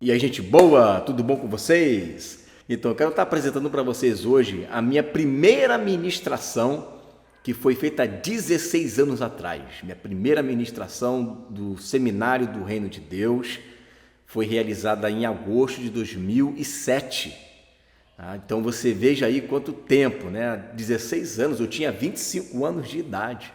E aí, gente boa, tudo bom com vocês? Então, eu quero estar apresentando para vocês hoje a minha primeira ministração que foi feita há 16 anos atrás. Minha primeira ministração do Seminário do Reino de Deus foi realizada em agosto de 2007. Então, você veja aí quanto tempo, né? 16 anos, eu tinha 25 anos de idade,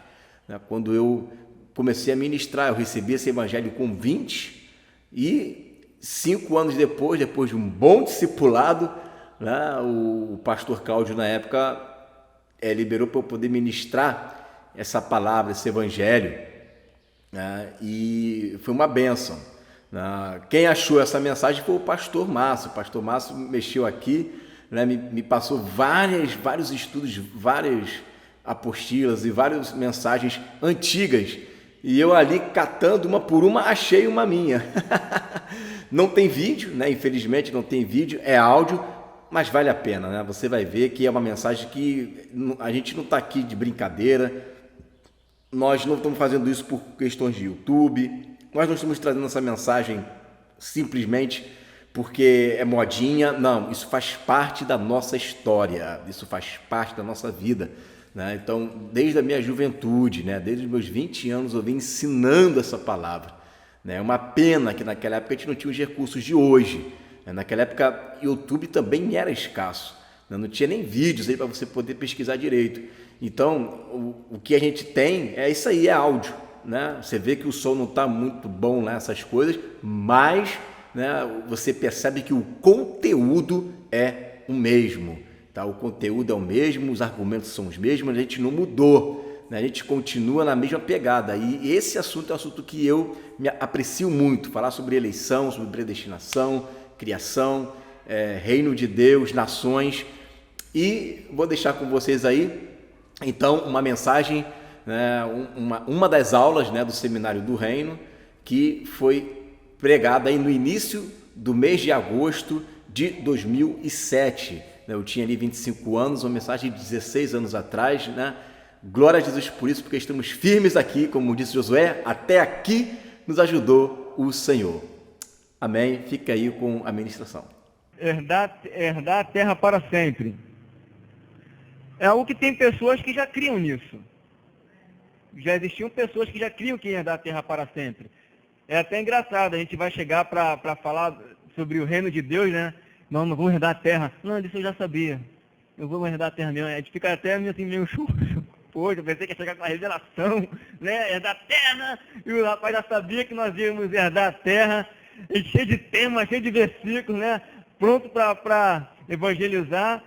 né? Quando eu comecei a ministrar, eu recebi esse evangelho com 20 e 5 anos depois de um bom discipulado, né, o pastor Cláudio, na época, liberou para eu poder ministrar essa palavra, esse evangelho, né, e foi uma bênção. Né. Quem achou essa mensagem foi o pastor Márcio. O pastor Márcio mexeu aqui, né, me passou vários estudos, várias apostilas e várias mensagens antigas. E eu ali, catando uma por uma, achei uma minha. Não tem vídeo, né? Infelizmente não tem vídeo, é áudio, mas vale a pena, né? Você vai ver que é uma mensagem que a gente não está aqui de brincadeira, nós não estamos fazendo isso por questões de YouTube, nós não estamos trazendo essa mensagem simplesmente porque é modinha, não, isso faz parte da nossa história, isso faz parte da nossa vida. Né? Então, desde a minha juventude, né? Desde os meus 20 anos, eu venho ensinando essa palavra. É uma pena que naquela época a gente não tinha os recursos de hoje. Naquela época, YouTube também era escasso. Não tinha nem vídeos aí para você poder pesquisar direito. Então, o que a gente tem é isso aí, é áudio. Né? Você vê que o som não está muito bom nessas coisas, mas, né, você percebe que o conteúdo é o mesmo. Tá? O conteúdo é o mesmo, os argumentos são os mesmos, a gente não mudou. A gente continua na mesma pegada. E esse assunto é um assunto que eu me aprecio muito. Falar sobre eleição, sobre predestinação, criação, reino de Deus, nações. E vou deixar com vocês aí, então, uma mensagem, né, uma das aulas, né, do Seminário do Reino, que foi pregada aí no início do mês de agosto de 2007. Eu tinha ali 25 anos, uma mensagem de 16 anos atrás, né? Glória a Jesus por isso, porque estamos firmes aqui, como disse Josué, até aqui nos ajudou o Senhor. Amém? Fica aí com a ministração. Herdar a terra para sempre. É algo que tem pessoas que já criam nisso. Já existiam pessoas que já criam que herdar a terra para sempre. É até engraçado, a gente vai chegar para falar sobre o reino de Deus, né? Não vamos herdar a terra. Não, disso eu já sabia. Eu vou herdar a terra mesmo. A gente fica até assim, meio Poxa, eu pensei que ia chegar com a revelação, né? Herdar a terra, e o rapaz já sabia que nós íamos herdar a terra, e cheio de temas, cheio de versículos, né? Pronto para evangelizar.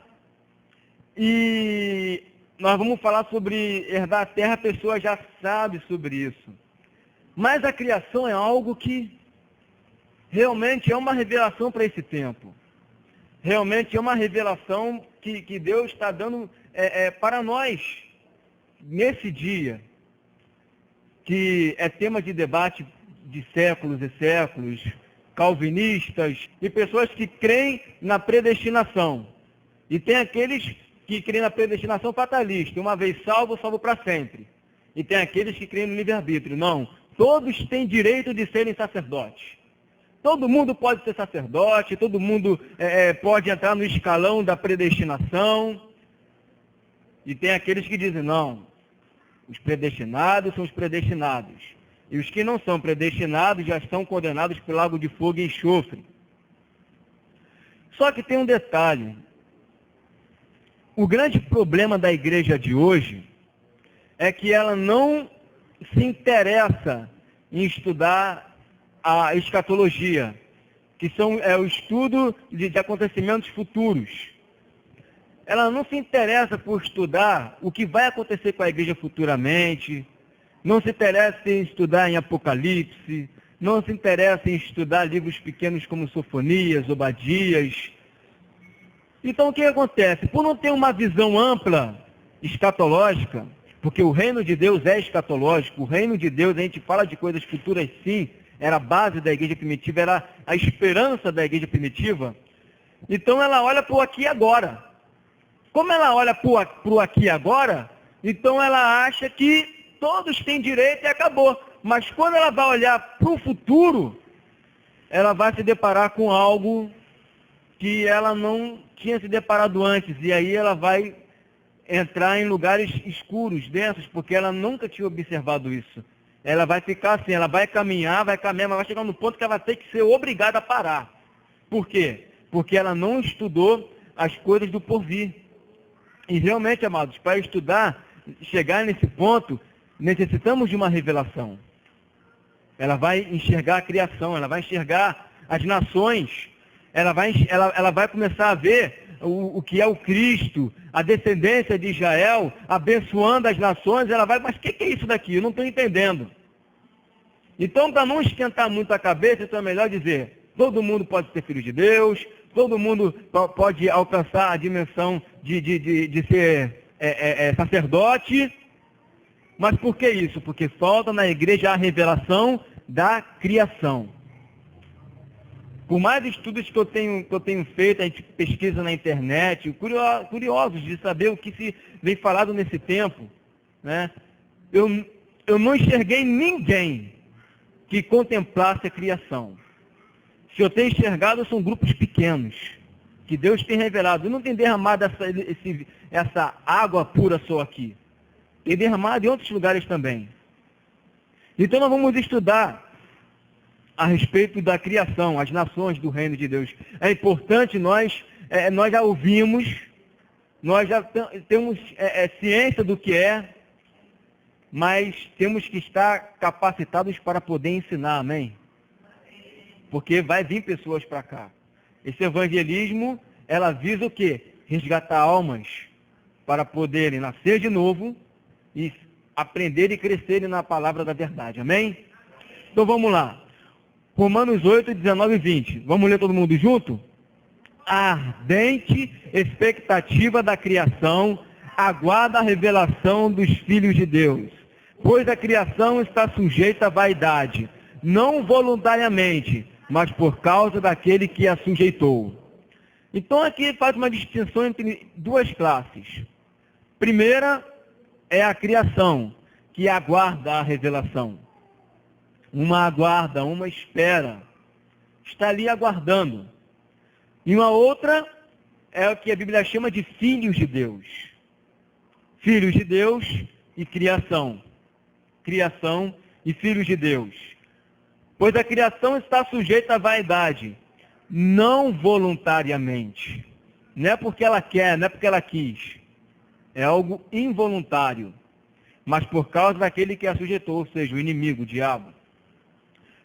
E nós vamos falar sobre herdar a terra, a pessoa já sabe sobre isso. Mas a criação é algo que realmente é uma revelação para esse tempo. Realmente é uma revelação que Deus está dando para nós. Nesse dia, que é tema de debate de séculos e séculos, calvinistas e pessoas que creem na predestinação. E tem aqueles que creem na predestinação fatalista, uma vez salvo, salvo para sempre. E tem aqueles que creem no livre-arbítrio. Não, todos têm direito de serem sacerdotes. Todo mundo pode ser sacerdote, todo mundo pode entrar no escalão da predestinação. E tem aqueles que dizem, não, os predestinados são os predestinados. E os que não são predestinados já estão condenados pelo lago de fogo e enxofre. Só que tem um detalhe. O grande problema da igreja de hoje é que ela não se interessa em estudar a escatologia, que é o estudo de acontecimentos futuros. Ela não se interessa por estudar o que vai acontecer com a igreja futuramente, não se interessa em estudar em Apocalipse, não se interessa em estudar livros pequenos como Sofonias, Obadias. Então o que acontece? Por não ter uma visão ampla, escatológica, porque o reino de Deus é escatológico, o reino de Deus, a gente fala de coisas futuras sim, era a base da igreja primitiva, era a esperança da igreja primitiva, então ela olha para o aqui e agora. Como ela olha para o aqui e agora, então ela acha que todos têm direito e acabou. Mas quando ela vai olhar para o futuro, ela vai se deparar com algo que ela não tinha se deparado antes, e aí ela vai entrar em lugares escuros, densos, porque ela nunca tinha observado isso. Ela vai ficar assim, ela vai caminhar, mas vai chegar no ponto que ela vai ter que ser obrigada a parar. Por quê? Porque ela não estudou as coisas do porvir. E realmente, amados, para estudar, chegar nesse ponto, necessitamos de uma revelação. Ela vai enxergar a criação, ela vai enxergar as nações, ela vai começar a ver o que é o Cristo, a descendência de Israel, abençoando as nações. Ela vai, mas o que é isso daqui? Eu não estou entendendo. Então, para não esquentar muito a cabeça, então é melhor dizer, todo mundo pode ser filho de Deus, todo mundo pode alcançar a dimensão de ser sacerdote. Mas por que isso? Porque falta na igreja a revelação da criação. Por mais estudos que eu tenho feito, a gente pesquisa na internet, curiosos de saber o que se vem falado nesse tempo, né? Eu não enxerguei ninguém que contemplasse a criação. Se eu tenho enxergado, são grupos pequenos, que Deus tem revelado. Eu não tenho derramado essa água pura só aqui. Tem derramado em outros lugares também. Então nós vamos estudar a respeito da criação, as nações do reino de Deus. É importante, nós já ouvimos, nós já temos ciência do que é, mas temos que estar capacitados para poder ensinar, amém? Porque vai vir pessoas para cá. Esse evangelismo, ela visa o quê? Resgatar almas para poderem nascer de novo e aprender e crescerem na palavra da verdade, amém? Então vamos lá. Romanos 8, 19 e 20. Vamos ler todo mundo junto? A ardente expectativa da criação aguarda a revelação dos filhos de Deus. Pois a criação está sujeita à vaidade, não voluntariamente, mas por causa daquele que a sujeitou. Então aqui faz uma distinção entre duas classes. Primeira é a criação, que aguarda a revelação. Uma aguarda, uma espera. Está ali aguardando. E uma outra é o que a Bíblia chama de filhos de Deus. Filhos de Deus e criação. Criação e filhos de Deus. Pois a criação está sujeita à vaidade, não voluntariamente. Não é porque ela quer, não é porque ela quis. É algo involuntário. Mas por causa daquele que a sujeitou, ou seja, o inimigo, o diabo.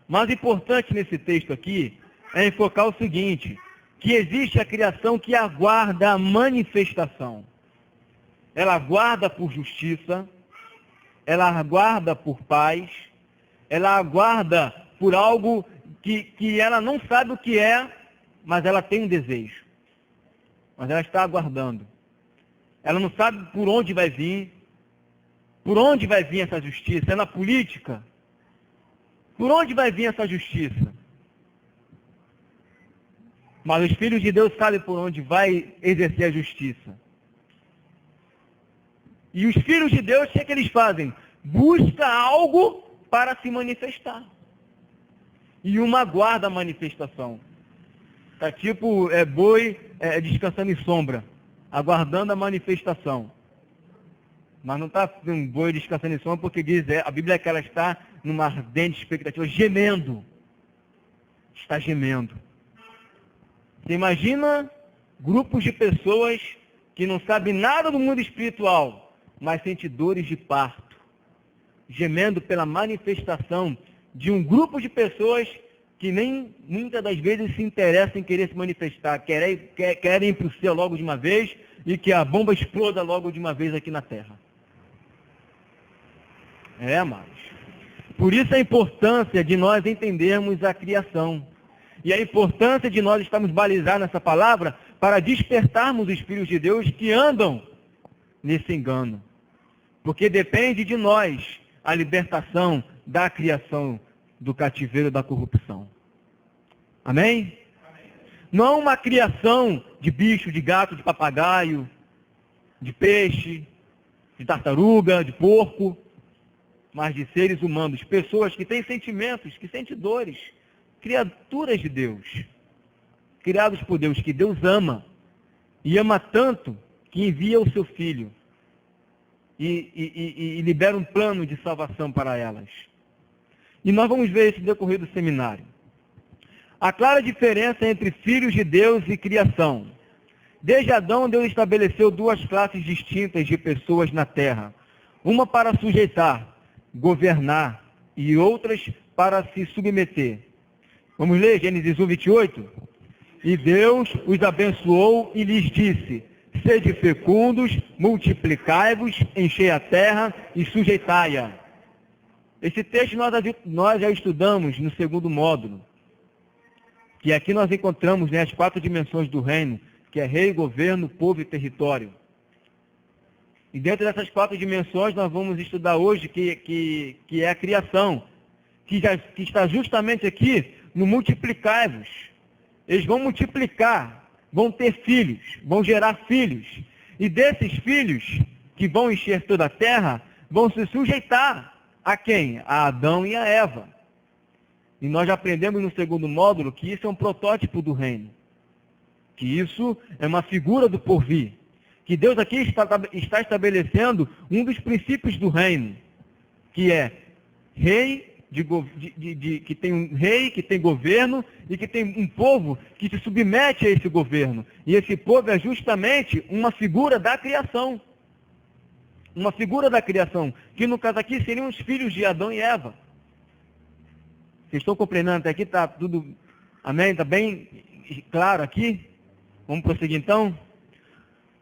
Mas importante nesse texto aqui é enfocar o seguinte, que existe a criação que aguarda a manifestação. Ela aguarda por justiça, ela aguarda por paz, ela aguarda por algo que ela não sabe o que é, mas ela tem um desejo. Mas ela está aguardando. Ela não sabe por onde vai vir. Por onde vai vir essa justiça? É na política? Por onde vai vir essa justiça? Mas os filhos de Deus sabem por onde vai exercer a justiça. E os filhos de Deus, o que é que eles fazem? Busca algo para se manifestar. E uma aguarda a manifestação. Está tipo boi descansando em sombra, aguardando a manifestação. Mas não está um boi descansando em sombra porque diz, a Bíblia é que ela está numa ardente expectativa, gemendo. Está gemendo. Você imagina grupos de pessoas que não sabem nada do mundo espiritual, mas sentem dores de parto, gemendo pela manifestação de um grupo de pessoas que nem muitas das vezes se interessam em querer se manifestar, querem ir para o céu logo de uma vez e que a bomba exploda logo de uma vez aqui na terra. Amados. Por isso a importância de nós entendermos a criação. E a importância de nós estarmos balizados nessa palavra para despertarmos os filhos de Deus que andam nesse engano. Porque depende de nós a libertação da criação do cativeiro da corrupção. Amém? Não uma criação de bicho, de gato, de papagaio, de peixe, de tartaruga, de porco, mas de seres humanos, pessoas que têm sentimentos, que sentem dores, criaturas de Deus, criados por Deus, que Deus ama, e ama tanto que envia o seu Filho e libera um plano de salvação para elas. E nós vamos ver isso no decorrer do seminário. A clara diferença entre filhos de Deus e criação. Desde Adão, Deus estabeleceu duas classes distintas de pessoas na terra. Uma para sujeitar, governar, e outras para se submeter. Vamos ler Gênesis 1, 28? E Deus os abençoou e lhes disse: sede fecundos, multiplicai-vos, enchei a terra e sujeitai-a. Esse texto nós já estudamos no segundo módulo, que aqui nós encontramos, né, as 4 dimensões do reino, que é rei, governo, povo e território. E dentro dessas 4 dimensões nós vamos estudar hoje que é a criação, que está justamente aqui no multiplicai-vos. Eles vão multiplicar, vão ter filhos, vão gerar filhos. E desses filhos que vão encher toda a terra, vão se sujeitar a quem? A Adão e a Eva. E nós já aprendemos no segundo módulo que isso é um protótipo do reino. Que isso é uma figura do porvir. Que Deus aqui está estabelecendo um dos princípios do reino, que é rei, que tem um rei, que tem governo e que tem um povo que se submete a esse governo. E esse povo é justamente uma figura da criação. Uma figura da criação, que no caso aqui seriam os filhos de Adão e Eva. Vocês estão compreendendo até aqui? Está tudo, amém? Está bem claro aqui? Vamos prosseguir então?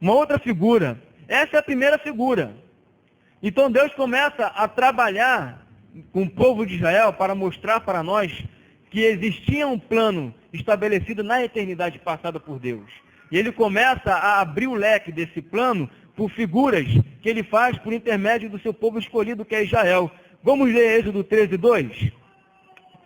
Uma outra figura. Essa é a primeira figura. Então Deus começa a trabalhar com o povo de Israel para mostrar para nós que existia um plano estabelecido na eternidade passada por Deus. E ele começa a abrir o leque desse plano por figuras que ele faz por intermédio do seu povo escolhido, que é Israel. Vamos ler Êxodo 13, 2.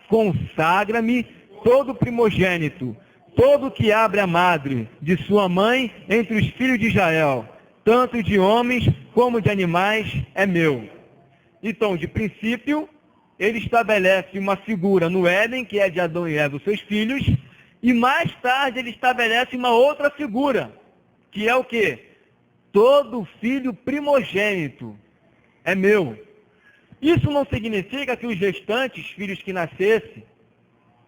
Consagra-me todo primogênito, todo que abre a madre de sua mãe entre os filhos de Israel, tanto de homens como de animais, é meu. Então, de princípio, ele estabelece uma figura no Éden, que é de Adão e Eva, os seus filhos, e mais tarde ele estabelece uma outra figura, que é o quê? Todo filho primogênito é meu. Isso não significa que os restantes filhos que nascessem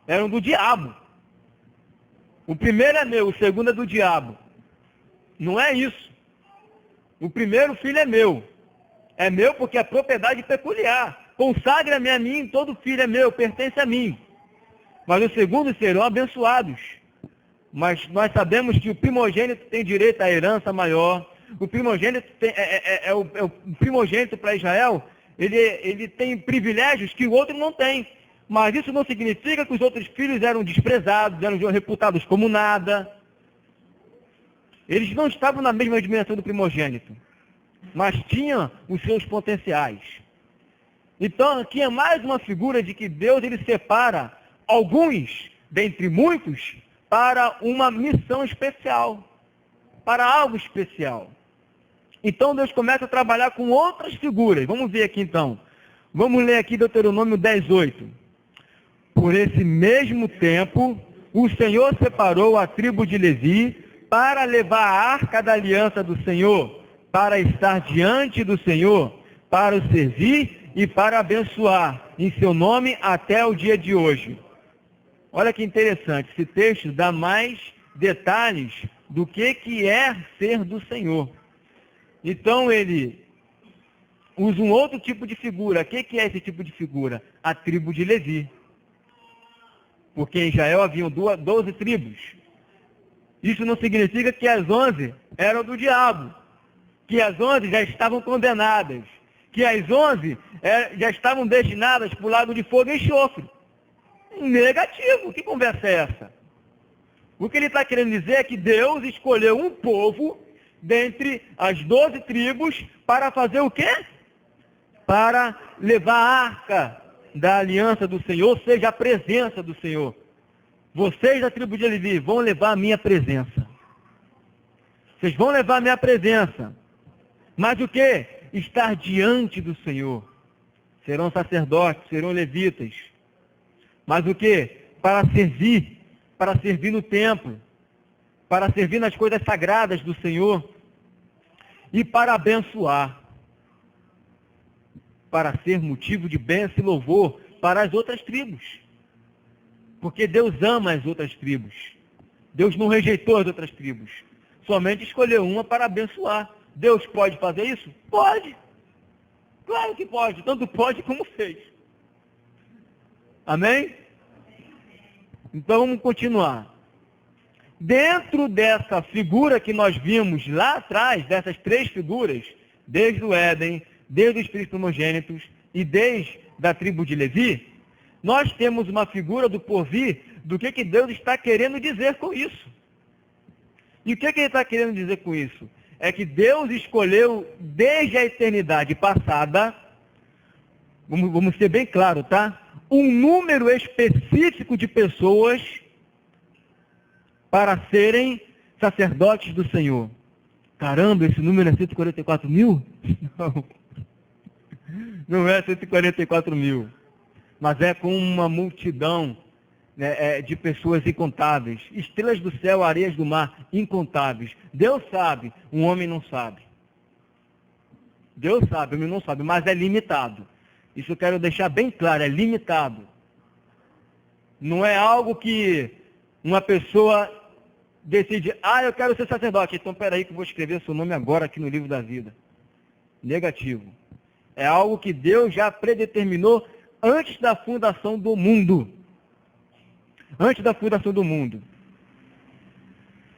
eram do diabo. O primeiro é meu, o segundo é do diabo. Não é isso. O primeiro filho é meu. É meu porque é propriedade peculiar. Consagra-me a mim, todo filho é meu, pertence a mim. Mas os segundos serão abençoados. Mas nós sabemos que o primogênito tem direito à herança maior. O primogênito o primogênito para Israel, ele tem privilégios que o outro não tem. Mas isso não significa que os outros filhos eram desprezados, eram reputados como nada. Eles não estavam na mesma dimensão do primogênito, mas tinham os seus potenciais. Então, aqui é mais uma figura de que Deus ele separa alguns, dentre muitos, para uma missão especial, para algo especial. Então, Deus começa a trabalhar com outras figuras. Vamos ver aqui, então. Vamos ler aqui Deuteronômio 10, 8. Por esse mesmo tempo, o Senhor separou a tribo de Levi para levar a arca da aliança do Senhor, para estar diante do Senhor, para o servir e para abençoar em seu nome até o dia de hoje. Olha que interessante, esse texto dá mais detalhes do que é ser do Senhor. Então ele usa um outro tipo de figura. O que é esse tipo de figura? A tribo de Levi. Porque em Israel haviam 12 tribos. Isso não significa que as 11 eram do diabo. Que as 11 já estavam condenadas. Que as 11 já estavam destinadas para o lago de fogo e enxofre. Negativo. Que conversa é essa? O que ele está querendo dizer é que Deus escolheu um povo dentre as 12 tribos para fazer o quê? Para levar a arca da aliança do Senhor, ou seja, a presença do Senhor. Vocês da tribo de Levi vão levar a minha presença. Vocês vão levar a minha presença. Mas o quê? Estar diante do Senhor. Serão sacerdotes, serão levitas. Mas o quê? para servir no templo, para servir nas coisas sagradas do Senhor e para abençoar, para ser motivo de bênção e louvor para as outras tribos. Porque Deus ama as outras tribos. Deus não rejeitou as outras tribos. Somente escolheu uma para abençoar. Deus pode fazer isso? Pode. Claro que pode. Tanto pode como fez. Amém? Então vamos continuar. Dentro dessa figura que nós vimos lá atrás, dessas três figuras, desde o Éden, desde os filhos primogênitos e desde da tribo de Levi, nós temos uma figura do porvir do que Deus está querendo dizer com isso. E o que Ele está querendo dizer com isso? É que Deus escolheu desde a eternidade passada, vamos ser bem claro, tá? Um número específico de pessoas para serem sacerdotes do Senhor. Caramba, esse número é 144 mil? Não. Não é 144 mil. Mas é com uma multidão, né, de pessoas incontáveis. Estrelas do céu, areias do mar, incontáveis. Deus sabe, um homem não sabe. Deus sabe, o homem não sabe, mas é limitado. Isso eu quero deixar bem claro, é limitado. Não é algo que uma pessoa decide, eu quero ser sacerdote, então peraí que eu vou escrever seu nome agora aqui no livro da vida. Negativo. É algo que Deus já predeterminou antes da fundação do mundo. Antes da fundação do mundo.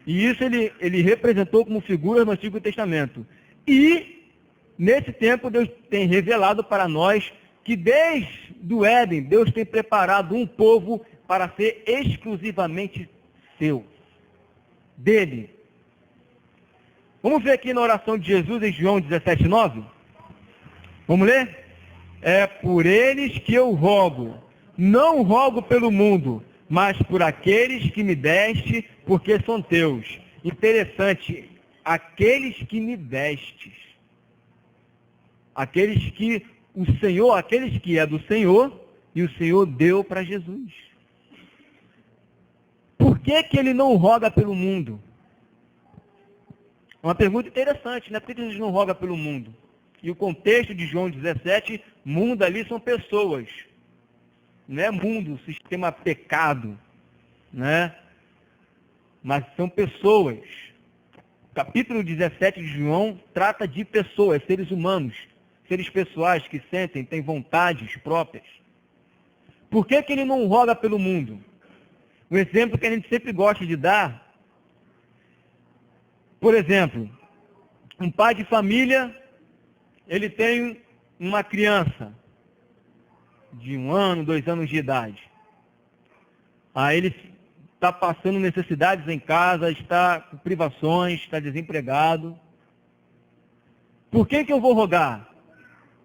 E isso ele representou como figura no Antigo Testamento. E, nesse tempo, Deus tem revelado para nós que desde o Éden, Deus tem preparado um povo para ser exclusivamente seu. Dele. Vamos ver aqui na oração de Jesus em João 17:9? Vamos ler? É por eles que eu rogo. Não rogo pelo mundo, mas por aqueles que me deste, porque são teus. Interessante, aqueles que me destes. Aqueles que o Senhor, aqueles que é do Senhor, e o Senhor deu para Jesus. Por que ele não roga pelo mundo? É uma pergunta interessante, né? Por que Jesus não roga pelo mundo? E o contexto de João 17, mundo ali são pessoas. Não é mundo, sistema pecado, né? Mas são pessoas. O capítulo 17 de João trata de pessoas, seres humanos, seres pessoais que sentem, têm vontades próprias. Por que ele não roga pelo mundo? Um exemplo que a gente sempre gosta de dar, por exemplo, um pai de família, ele tem uma criança de 1 ano, 2 anos de idade. Aí ele está passando necessidades em casa, está com privações, está desempregado. Por que eu vou rogar?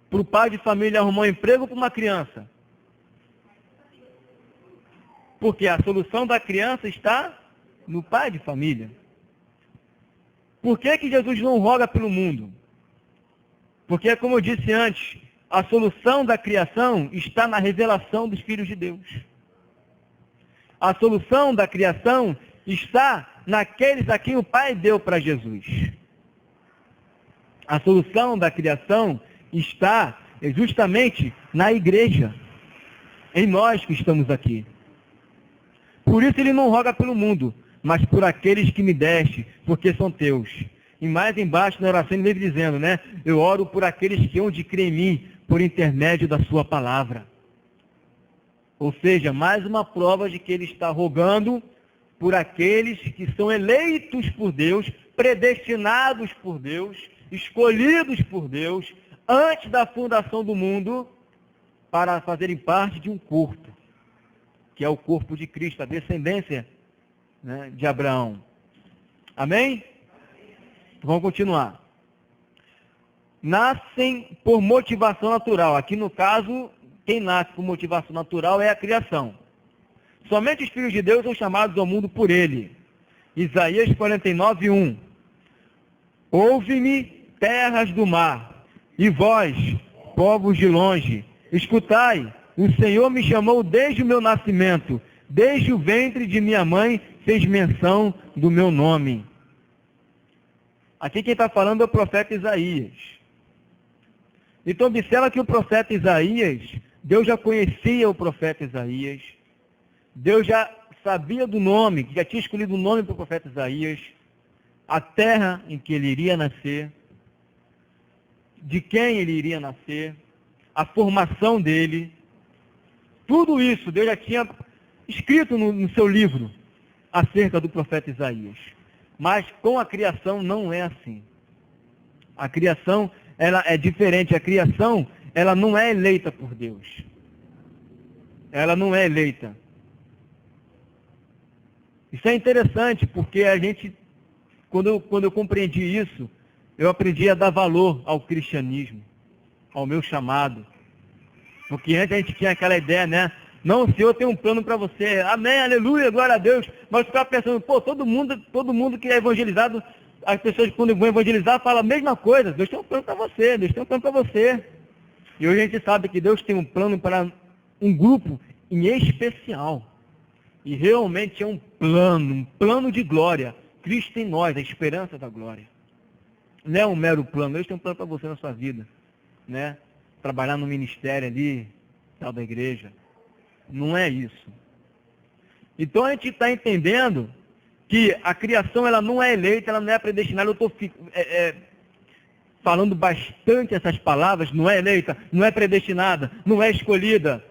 Para o pai de família arrumar um emprego ou para uma criança? Porque a solução da criança está no pai de família. Por que Jesus não roga pelo mundo? Porque, como eu disse antes, a solução da criação está na revelação dos filhos de Deus. A solução da criação está naqueles a quem o Pai deu para Jesus. A solução da criação está justamente na igreja, em nós que estamos aqui. Por isso ele não roga pelo mundo, mas por aqueles que me deste, porque são teus. E mais embaixo na oração ele vem dizendo, né? Eu oro por aqueles que hão de crer em mim, por intermédio da sua palavra. Ou seja, mais uma prova de que ele está rogando por aqueles que são eleitos por Deus, predestinados por Deus, escolhidos por Deus, antes da fundação do mundo, para fazerem parte de um corpo, que é o corpo de Cristo, a descendência, né, de Abraão. Amém? Vamos continuar. Nascem por motivação natural. Aqui no caso, quem nasce por motivação natural é a criação. Somente os filhos de Deus são chamados ao mundo por ele. Isaías 49:1. Ouve-me, terras do mar, e vós, povos de longe, escutai, o Senhor me chamou desde o meu nascimento, Desde o ventre de minha mãe fez menção do meu nome. Aqui quem está falando é o profeta Isaías. Então observa que o profeta Isaías, Deus já conhecia o profeta Isaías, Deus já sabia do nome, já tinha escolhido o nome para o profeta Isaías, a terra em que ele iria nascer, de quem ele iria nascer, a formação dele, tudo isso Deus já tinha escrito no seu livro acerca do profeta Isaías. Mas com a criação não é assim. A criação, ela é diferente. A criação, ela não é eleita por Deus. Ela não é eleita. Isso é interessante, porque a gente, quando eu compreendi isso, eu aprendi a dar valor ao cristianismo, ao meu chamado. Porque antes a gente tinha aquela ideia, né? Não, o Senhor tem um plano para você. Amém, aleluia, glória a Deus. Mas ficava pensando, todo mundo que é evangelizado, as pessoas quando vão evangelizar falam a mesma coisa. Deus tem um plano para você, Deus tem um plano para você. E hoje a gente sabe que Deus tem um plano para um grupo em especial. E realmente é um plano de glória. Cristo em nós, a esperança da glória. Não é um mero plano, Deus tem um plano para você na sua vida. Né? Trabalhar no ministério ali, tal da igreja. Não é isso. Então a gente está entendendo que a criação ela não é eleita, ela não é predestinada. Eu estou falando bastante essas palavras, não é eleita, não é predestinada, não é escolhida.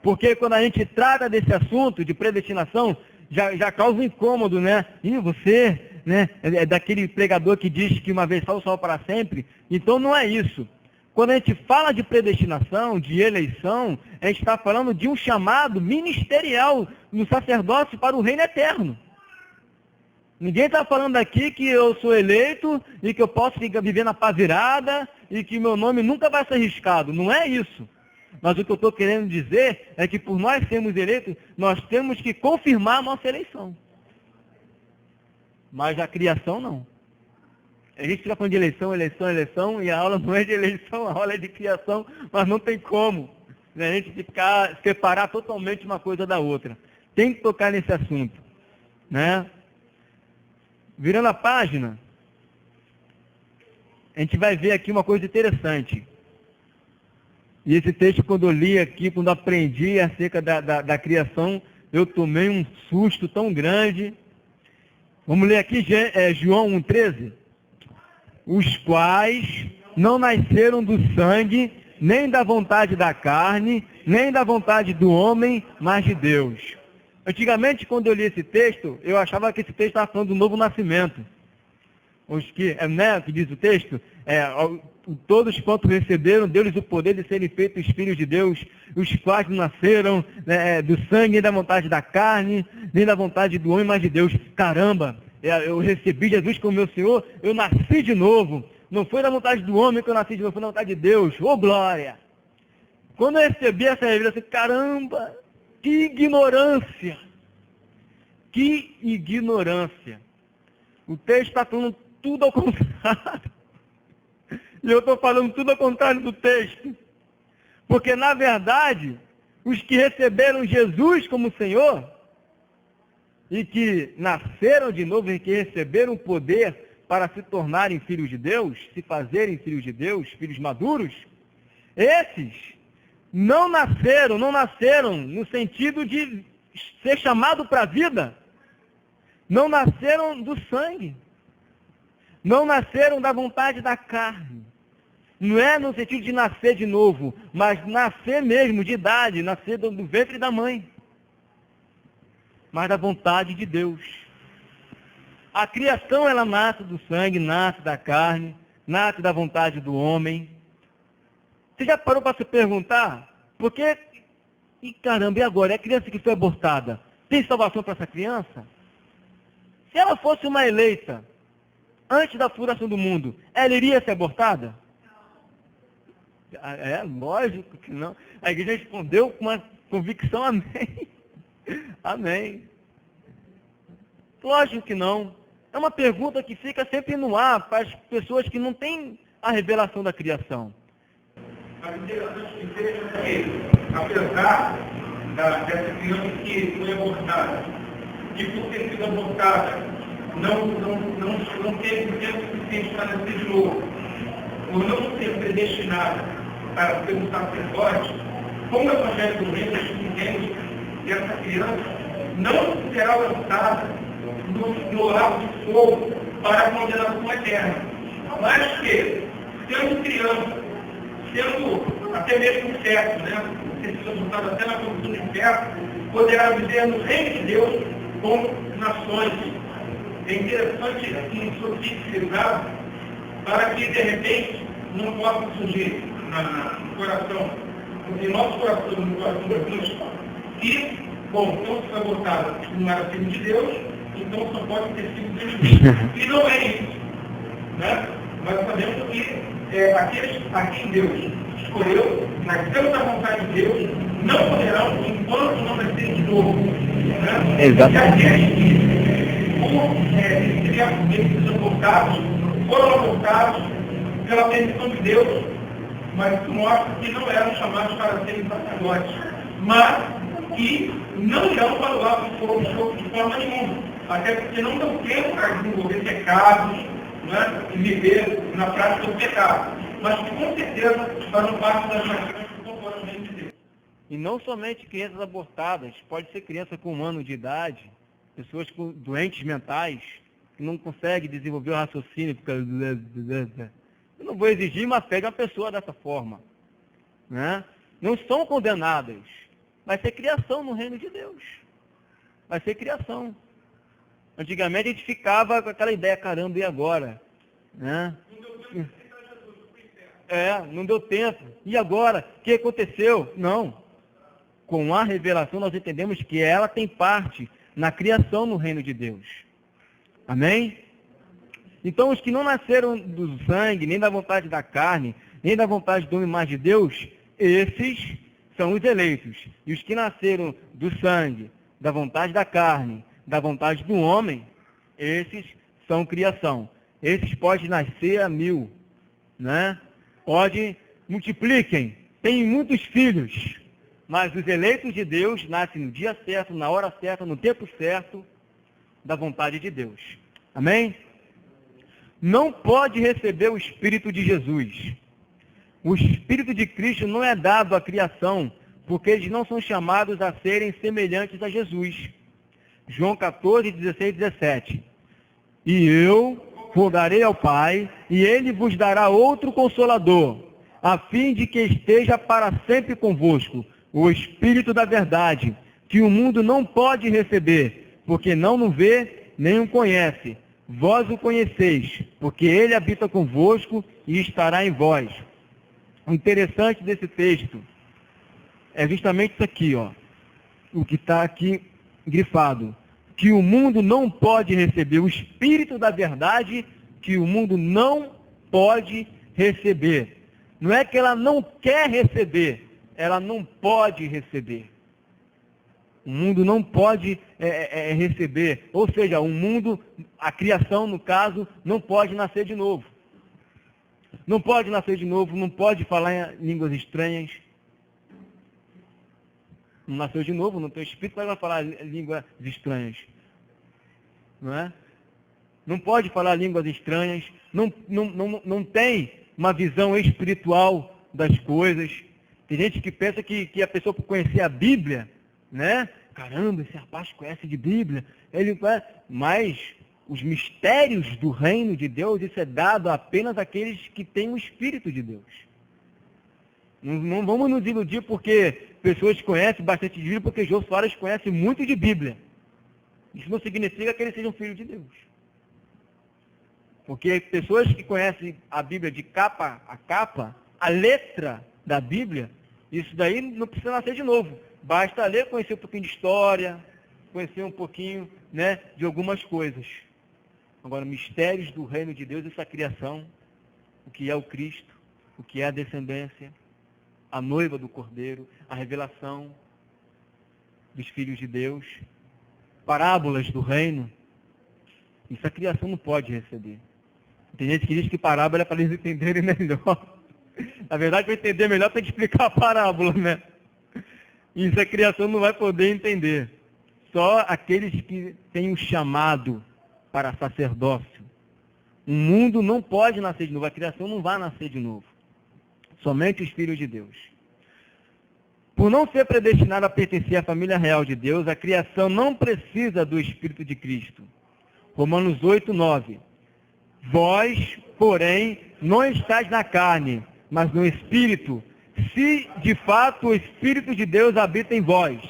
Porque quando a gente trata desse assunto de predestinação, já causa um incômodo, né? E você, né? É daquele pregador que diz que uma vez só o sol para sempre. Então não é isso. Quando a gente fala de predestinação, de eleição, a gente está falando de um chamado ministerial no sacerdócio para o reino eterno. Ninguém está falando aqui que eu sou eleito e que eu posso viver na paz virada e que meu nome nunca vai ser riscado. Não é isso. Mas o que eu estou querendo dizer é que por nós sermos eleitos, nós temos que confirmar a nossa eleição. Mas a criação não. A gente fica falando de eleição, e a aula não é de eleição, a aula é de criação, mas não tem como, né? A gente separar totalmente uma coisa da outra. Tem que tocar nesse assunto, né? Virando a página, a gente vai ver aqui uma coisa interessante. E esse texto, quando eu li aqui, quando eu aprendi acerca da criação, eu tomei um susto tão grande. Vamos ler aqui João 1,13. Os quais não nasceram do sangue, nem da vontade da carne, nem da vontade do homem, mas de Deus. Antigamente, quando eu li esse texto, eu achava que esse texto estava falando do novo nascimento. Os que, né, que diz o texto, todos quanto receberam, deu-lhes o poder de serem feitos filhos de Deus, os quais não nasceram, né, do sangue, nem da vontade da carne, nem da vontade do homem, mas de Deus. Caramba! Eu recebi Jesus como meu Senhor, eu nasci de novo. Não foi da vontade do homem que eu nasci de novo, foi da vontade de Deus. Ô glória! Quando eu recebi essa revelação, caramba, que ignorância! Que ignorância! O texto está falando tudo ao contrário. E eu estou falando tudo ao contrário do texto. Porque, na verdade, os que receberam Jesus como Senhor, e que nasceram de novo e que receberam o poder para se tornarem filhos de Deus, se fazerem filhos de Deus, filhos maduros, esses não nasceram no sentido de ser chamado para a vida, não nasceram do sangue, não nasceram da vontade da carne, não é no sentido de nascer de novo, mas nascer mesmo de idade, nascer do ventre da mãe, mas da vontade de Deus. A criação, ela nasce do sangue, nasce da carne, nasce da vontade do homem. Você já parou para se perguntar, por que, e caramba, e agora? É a criança que foi abortada, tem salvação para essa criança? Se ela fosse uma eleita, antes da fundação do mundo, ela iria ser abortada? É, lógico que não. A igreja respondeu com uma convicção, amém. Amém. Lógico que não. É uma pergunta que fica sempre no ar para as pessoas que não têm a revelação da criação. Mas interessante que, apesar dessa criança que foi abortada, e por ter sido abortada, não teve tempo suficiente para nascer de novo, ou não ser predestinada para ser um sacerdote, como o Evangelho do Reino entende que essa criança não será lançada no lago de fogo para a condenação eterna, mas que, sendo criança, sendo até mesmo certo, ter sido adotada até na condição de inferno, poderá viver no reino de Deus com nações. É interessante, assim, frisar, para que, de repente, não possa surgir no coração, em nosso coração, no coração de Deus, que, bom, então se foi abortada não era filho de Deus, então só pode ter sido Deus. E não é isso. Nós sabemos que aqueles a quem Deus escolheu, nasceu da vontade de Deus, não poderão, enquanto não nascerem de novo. Exatamente. E aqueles que são abortados, foram abortados pela permissão de Deus, mas isso mostra que não eram chamados para serem sacerdotes, mas que não irão para o lado do fogo de forma nenhuma, até porque não dão tempo para desenvolver pecados, e viver na prática do pecado, mas que com certeza farão parte das nações que comporam o reino de Deus. E não somente crianças abortadas, pode ser criança com 1 ano de idade, pessoas com doentes mentais, que não conseguem desenvolver o raciocínio, porque eu não vou exigir, mas pega a pessoa dessa forma. Não são condenadas. Vai ser criação no reino de Deus. Vai ser Antigamente a gente ficava com aquela ideia, caramba, e agora? Não deu tempo. E agora? O que aconteceu? Não. Com a revelação nós entendemos que ela tem parte na criação no reino de Deus. Amém? Então os que não nasceram do sangue, nem da vontade da carne, nem da vontade do homem, mas de Deus, esses são os eleitos. E os que nasceram do sangue, da vontade da carne, da vontade do homem, esses são criação. Esses podem nascer a 1000, multipliquem, têm muitos filhos, mas os eleitos de Deus nascem no dia certo, na hora certa, no tempo certo, da vontade de Deus. Amém? Não pode receber o Espírito de Jesus. O Espírito de Cristo não é dado à criação, porque eles não são chamados a serem semelhantes a Jesus. João 14, 16 e 17. E eu rogarei ao Pai, e Ele vos dará outro Consolador, a fim de que esteja para sempre convosco, o Espírito da verdade, que o mundo não pode receber, porque não o vê, nem o conhece. Vós o conheceis, porque Ele habita convosco e estará em vós. O interessante desse texto é justamente isso aqui, o que está aqui grifado, que o mundo não pode receber, o Espírito da verdade, que o mundo não pode receber. Não é que ela não quer receber, ela não pode receber. O mundo não pode receber, ou seja, o mundo, a criação no caso, não pode nascer de novo. Não pode nascer de novo, não pode falar em línguas estranhas. Não nasceu de novo, não tem espírito, mas vai falar línguas estranhas. Não é? Não pode falar línguas estranhas, não tem uma visão espiritual das coisas. Tem gente que pensa que a pessoa, por conhecer a Bíblia, caramba, esse rapaz conhece de Bíblia, mas os mistérios do reino de Deus, isso é dado apenas àqueles que têm o Espírito de Deus. Não vamos nos iludir porque pessoas conhecem bastante de Bíblia, porque Jô Soares conhece muito de Bíblia. Isso não significa que eles sejam filhos de Deus. Porque pessoas que conhecem a Bíblia de capa a capa, a letra da Bíblia, isso daí não precisa nascer de novo. Basta ler, conhecer um pouquinho de história, conhecer um pouquinho, de algumas coisas. Agora, mistérios do reino de Deus, essa criação, o que é o Cristo, o que é a descendência, a noiva do Cordeiro, a revelação dos filhos de Deus, parábolas do reino, isso a criação não pode receber. Tem gente que diz que parábola é para eles entenderem melhor. Na verdade, para entender melhor, tem que explicar a parábola, Isso a criação não vai poder entender. Só aqueles que têm um chamado para sacerdócio. O mundo não pode nascer de novo, a criação não vai nascer de novo. Somente os filhos de Deus. Por não ser predestinado a pertencer à família real de Deus, a criação não precisa do Espírito de Cristo. Romanos 8, 9. Vós, porém, não estáis na carne, mas no Espírito, se de fato o Espírito de Deus habita em vós.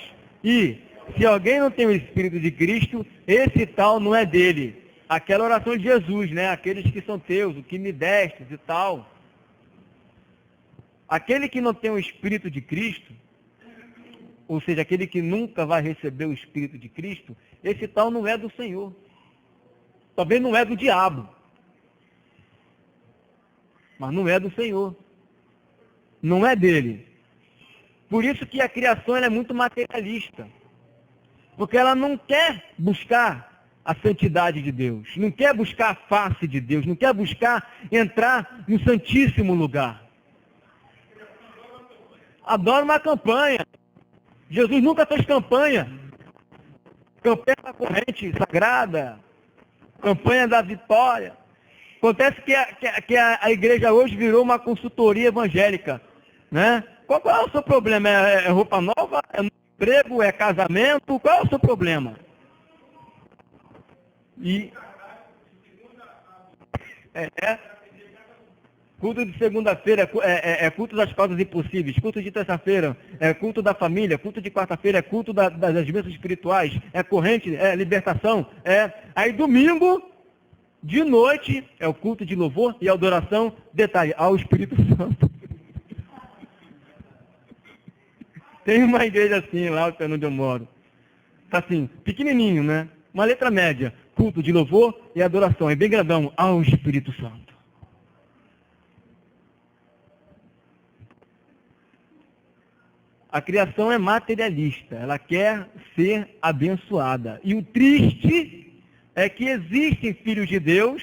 E, se alguém não tem o Espírito de Cristo, esse tal não é dele. Aquela oração de Jesus, né? Aqueles que são teus, o que me destes e tal. Aquele que não tem o Espírito de Cristo, ou seja, aquele que nunca vai receber o Espírito de Cristo, esse tal não é do Senhor. Talvez não é do diabo. Mas não é do Senhor. Não é dele. Por isso que a criação ela é muito materialista. Porque ela não quer buscar a santidade de Deus. Não quer buscar a face de Deus. Não quer buscar entrar no santíssimo lugar. Adora uma campanha. Jesus nunca fez campanha. Campanha da corrente sagrada. Campanha da vitória. Acontece que a igreja hoje virou uma consultoria evangélica. Né? Qual é o seu problema? É roupa nova? É emprego? É casamento? Qual é o seu problema? Culto de segunda-feira é culto das causas impossíveis. Culto de terça-feira é culto da família. Culto de quarta-feira é culto das bênçãos espirituais. É corrente, é libertação. Aí domingo, de noite, é o culto de louvor e adoração. Detalhe, ao Espírito Santo. Tem uma igreja assim lá onde eu moro. Tá assim, pequenininho, né? Uma letra média. Culto de louvor e adoração. É bem grandão. Ao Espírito Santo. A criação é materialista. Ela quer ser abençoada. E o triste é que existem filhos de Deus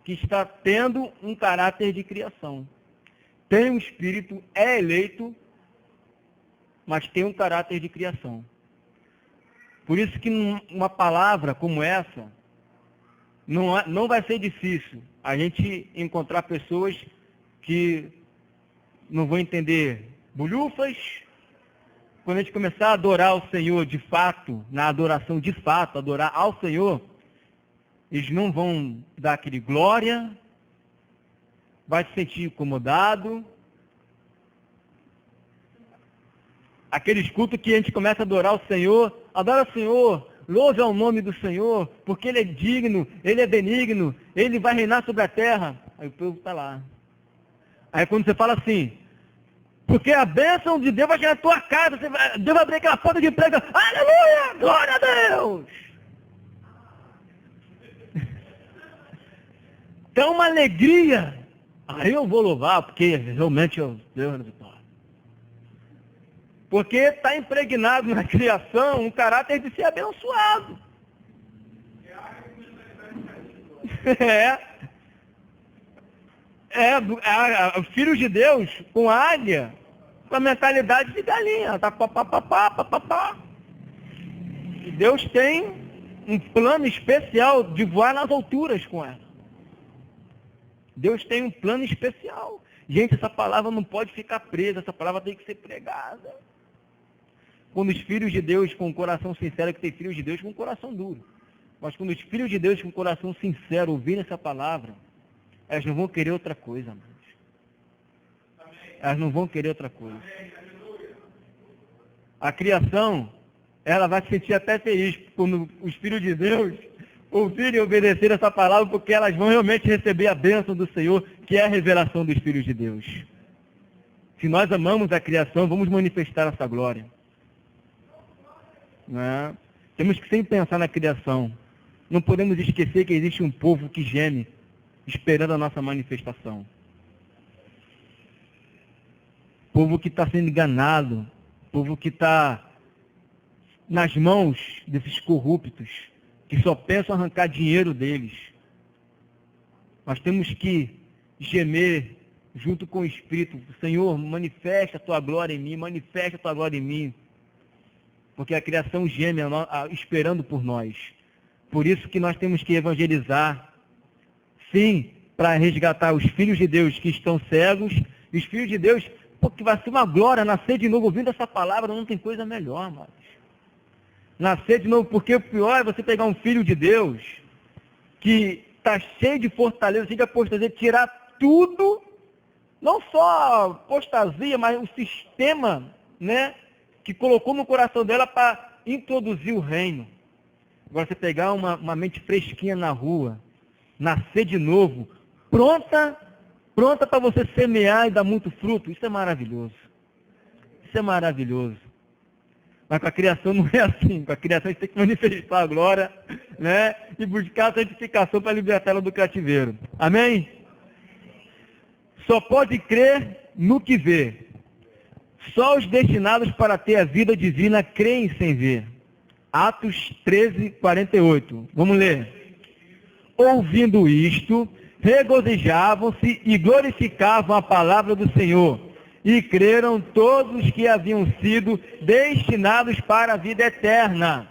que está tendo um caráter de criação. Tem um espírito, é eleito, mas tem um caráter de criação. Por isso que uma palavra como essa, não vai ser difícil a gente encontrar pessoas que não vão entender bolhufas. Quando a gente começar a adorar o Senhor de fato, na adoração de fato, adorar ao Senhor, eles não vão dar aquele glória, vai se sentir incomodado. Aqueles cultos que a gente começa a adorar o Senhor, adora o Senhor, louve ao nome do Senhor, porque Ele é digno, Ele é benigno, Ele vai reinar sobre a terra. Aí o povo está lá. Aí quando você fala assim, porque a bênção de Deus vai chegar na tua casa, Deus vai abrir aquela porta de emprego, aleluia, glória a Deus. Então uma alegria, aí eu vou louvar, porque realmente eu Deus na vitória. Porque está impregnado na criação um caráter de ser abençoado. Os filhos de Deus com águia, com a mentalidade de galinha. Tá papapá. E Deus tem um plano especial de voar nas alturas com ela. Deus tem um plano especial. Gente, essa palavra não pode ficar presa, essa palavra tem que ser pregada. Quando os filhos de Deus com o coração sincero, que tem filhos de Deus com o coração duro. Mas quando os filhos de Deus com o coração sincero ouvirem essa palavra, elas não vão querer outra coisa, amados. Elas não vão querer outra coisa. A criação, ela vai se sentir até feliz quando os filhos de Deus ouvirem e obedecer essa palavra, porque elas vão realmente receber a bênção do Senhor, que é a revelação dos filhos de Deus. Se nós amamos a criação, vamos manifestar essa glória. Né? Temos que sempre pensar na criação. Não podemos esquecer que existe um povo que geme, esperando a nossa manifestação. Povo que está sendo enganado, povo que está nas mãos desses corruptos, que só pensam arrancar dinheiro deles. Nós temos que gemer junto com o Espírito. Senhor, manifesta a tua glória em mim, manifesta a tua glória em mim. Porque a criação geme esperando por nós. Por isso que nós temos que evangelizar. Sim, para resgatar os filhos de Deus que estão cegos. E os filhos de Deus, porque vai ser uma glória nascer de novo ouvindo essa palavra, não tem coisa melhor, amados. Nascer de novo, porque o pior é você pegar um filho de Deus que está cheio de fortaleza, cheio de apostasia, tirar tudo, não só apostasia, mas o sistema, né, que colocou no coração dela para introduzir o reino. Agora você pegar uma mente fresquinha na rua, nascer de novo, pronta para você semear e dar muito fruto, isso é maravilhoso. Isso é maravilhoso. Mas com a criação não é assim. Com a criação a gente tem que manifestar a glória, né? E buscar a santificação para libertar ela do cativeiro. Amém? Só pode crer no que vê. Só os destinados para ter a vida divina creem sem ver. Atos 13, 48. Vamos ler. Ouvindo isto, regozijavam-se e glorificavam a palavra do Senhor. E creram todos os que haviam sido destinados para a vida eterna.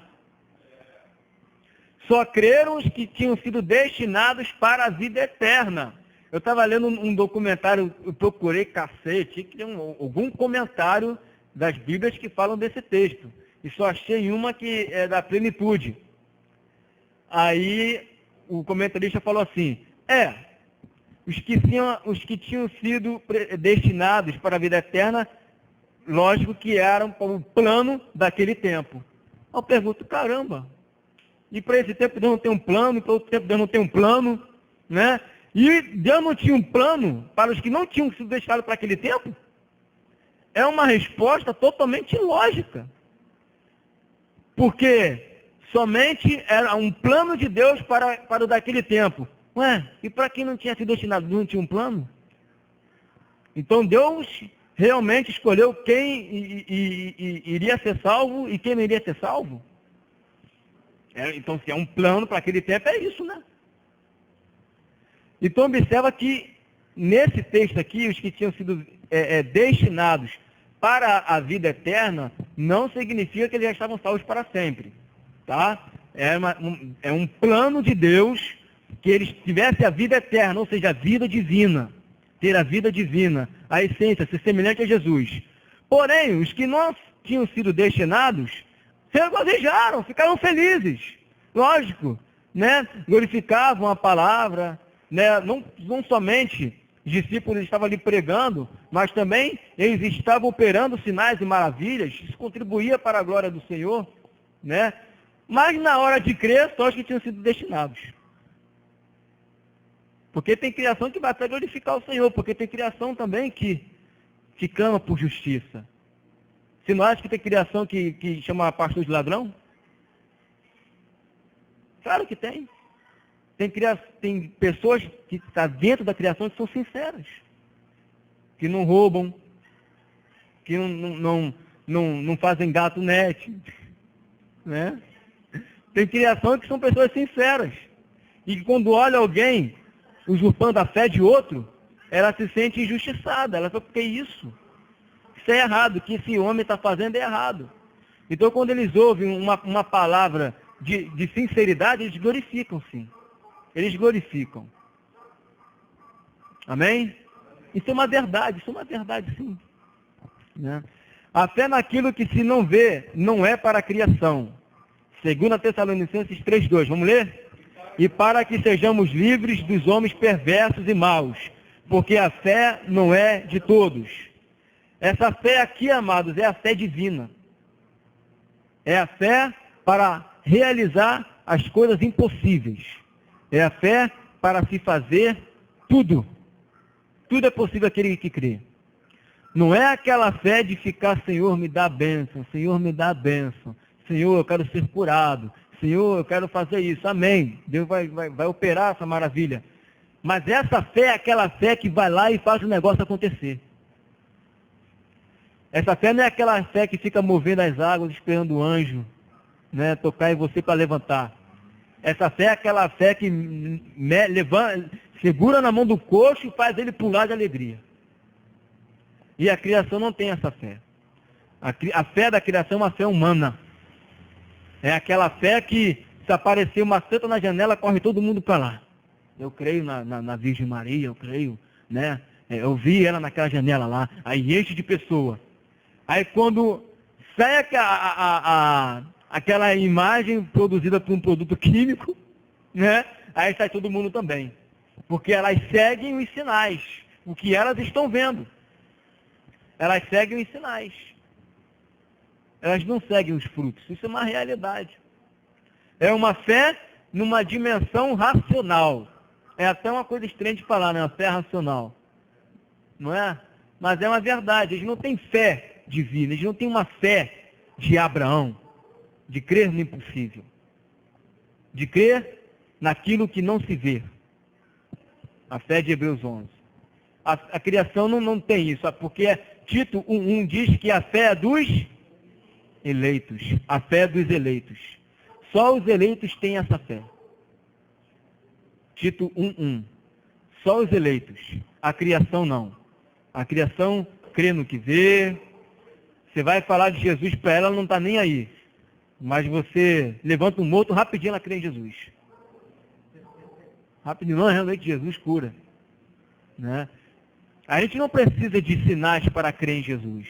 Só creram os que tinham sido destinados para a vida eterna. Eu estava lendo um documentário, eu procurei cacete, que tem algum comentário das Bíblias que falam desse texto. E só achei uma que é da plenitude. Aí o comentarista falou assim, os que tinham sido destinados para a vida eterna, lógico que eram para o plano daquele tempo. Eu pergunto, caramba, e para esse tempo Deus não tem um plano, e para outro tempo Deus não tem um plano, né? E Deus não tinha um plano para os que não tinham sido destinados para aquele tempo? É uma resposta totalmente ilógica. Porque somente era um plano de Deus para o daquele tempo. Ué, e para quem não tinha sido destinado, não tinha um plano? Então Deus realmente escolheu quem iria ser salvo e quem não iria ser salvo? Então, se é um plano para aquele tempo, é isso, né? Então, observa que, nesse texto aqui, os que tinham sido destinados para a vida eterna, não significa que eles já estavam salvos para sempre. Tá? É um plano de Deus que eles tivessem a vida eterna, ou seja, a vida divina. Ter a vida divina, a essência, ser semelhante a Jesus. Porém, os que não tinham sido destinados, se regozijaram, ficaram felizes. Lógico, né? Glorificavam a palavra, né? Não somente os discípulos estavam ali pregando, mas também eles estavam operando sinais e maravilhas, isso contribuía para a glória do Senhor, né? Mas na hora de crer, só os que tinham sido destinados. Porque tem criação que vai até glorificar o Senhor, porque tem criação também que clama por justiça. Você não acha que tem criação que chama pastor de ladrão? Claro que tem. Tem pessoas que estão dentro da criação que são sinceras. Que não roubam, que não fazem gato net. Né? Tem criação que são pessoas sinceras. E que quando olha alguém usurpando a fé de outro, ela se sente injustiçada. Ela fala, porque isso? Isso é errado. O que esse homem está fazendo é errado. Então, quando eles ouvem uma palavra de sinceridade, eles glorificam, sim. Eles glorificam. Amém? Isso é uma verdade, sim. Né? A fé naquilo que se não vê, não é para a criação. 2 Tessalonicenses 3:2, vamos ler? E para que sejamos livres dos homens perversos e maus, porque a fé não é de todos. Essa fé aqui, amados, é a fé divina. É a fé para realizar as coisas impossíveis. É a fé para se fazer tudo. Tudo é possível aquele que crê. Não é aquela fé de ficar, Senhor, me dá a bênção, Senhor, me dá a bênção, Senhor, eu quero ser curado, Senhor, eu quero fazer isso, amém. Deus vai operar essa maravilha. Mas essa fé é aquela fé que vai lá e faz o negócio acontecer. Essa fé não é aquela fé que fica movendo as águas, esperando o anjo, né, tocar em você para levantar. Essa fé é aquela fé que segura na mão do coxo e faz ele pular de alegria. E a criação não tem essa fé. A fé da criação é uma fé humana. É aquela fé que, se aparecer uma santa na janela, corre todo mundo para lá. Eu creio na Virgem Maria, eu creio, né? Eu vi ela naquela janela lá, aí enche de pessoa. Aí quando sai aquela imagem produzida por um produto químico, né? Aí sai todo mundo também. Porque elas seguem os sinais, o que elas estão vendo. Elas seguem os sinais. Elas não seguem os frutos. Isso é uma realidade. É uma fé numa dimensão racional. É até uma coisa estranha de falar, né? Uma fé racional. Não é? Mas é uma verdade. Eles não têm fé divina. Eles não têm uma fé de Abraão. De crer no impossível. De crer naquilo que não se vê. A fé de Hebreus 11. A criação não tem isso. Porque Tito 1:1 diz que a fé é dos eleitos. A fé é dos eleitos. Só os eleitos têm essa fé. Tito 1:1. Só os eleitos. A criação não. A criação crê no que vê. Você vai falar de Jesus para ela, ela não está nem aí. Mas você levanta um morto, rapidinho ela crê em Jesus. Rapidinho, não, realmente Jesus cura. Né? A gente não precisa de sinais para crer em Jesus.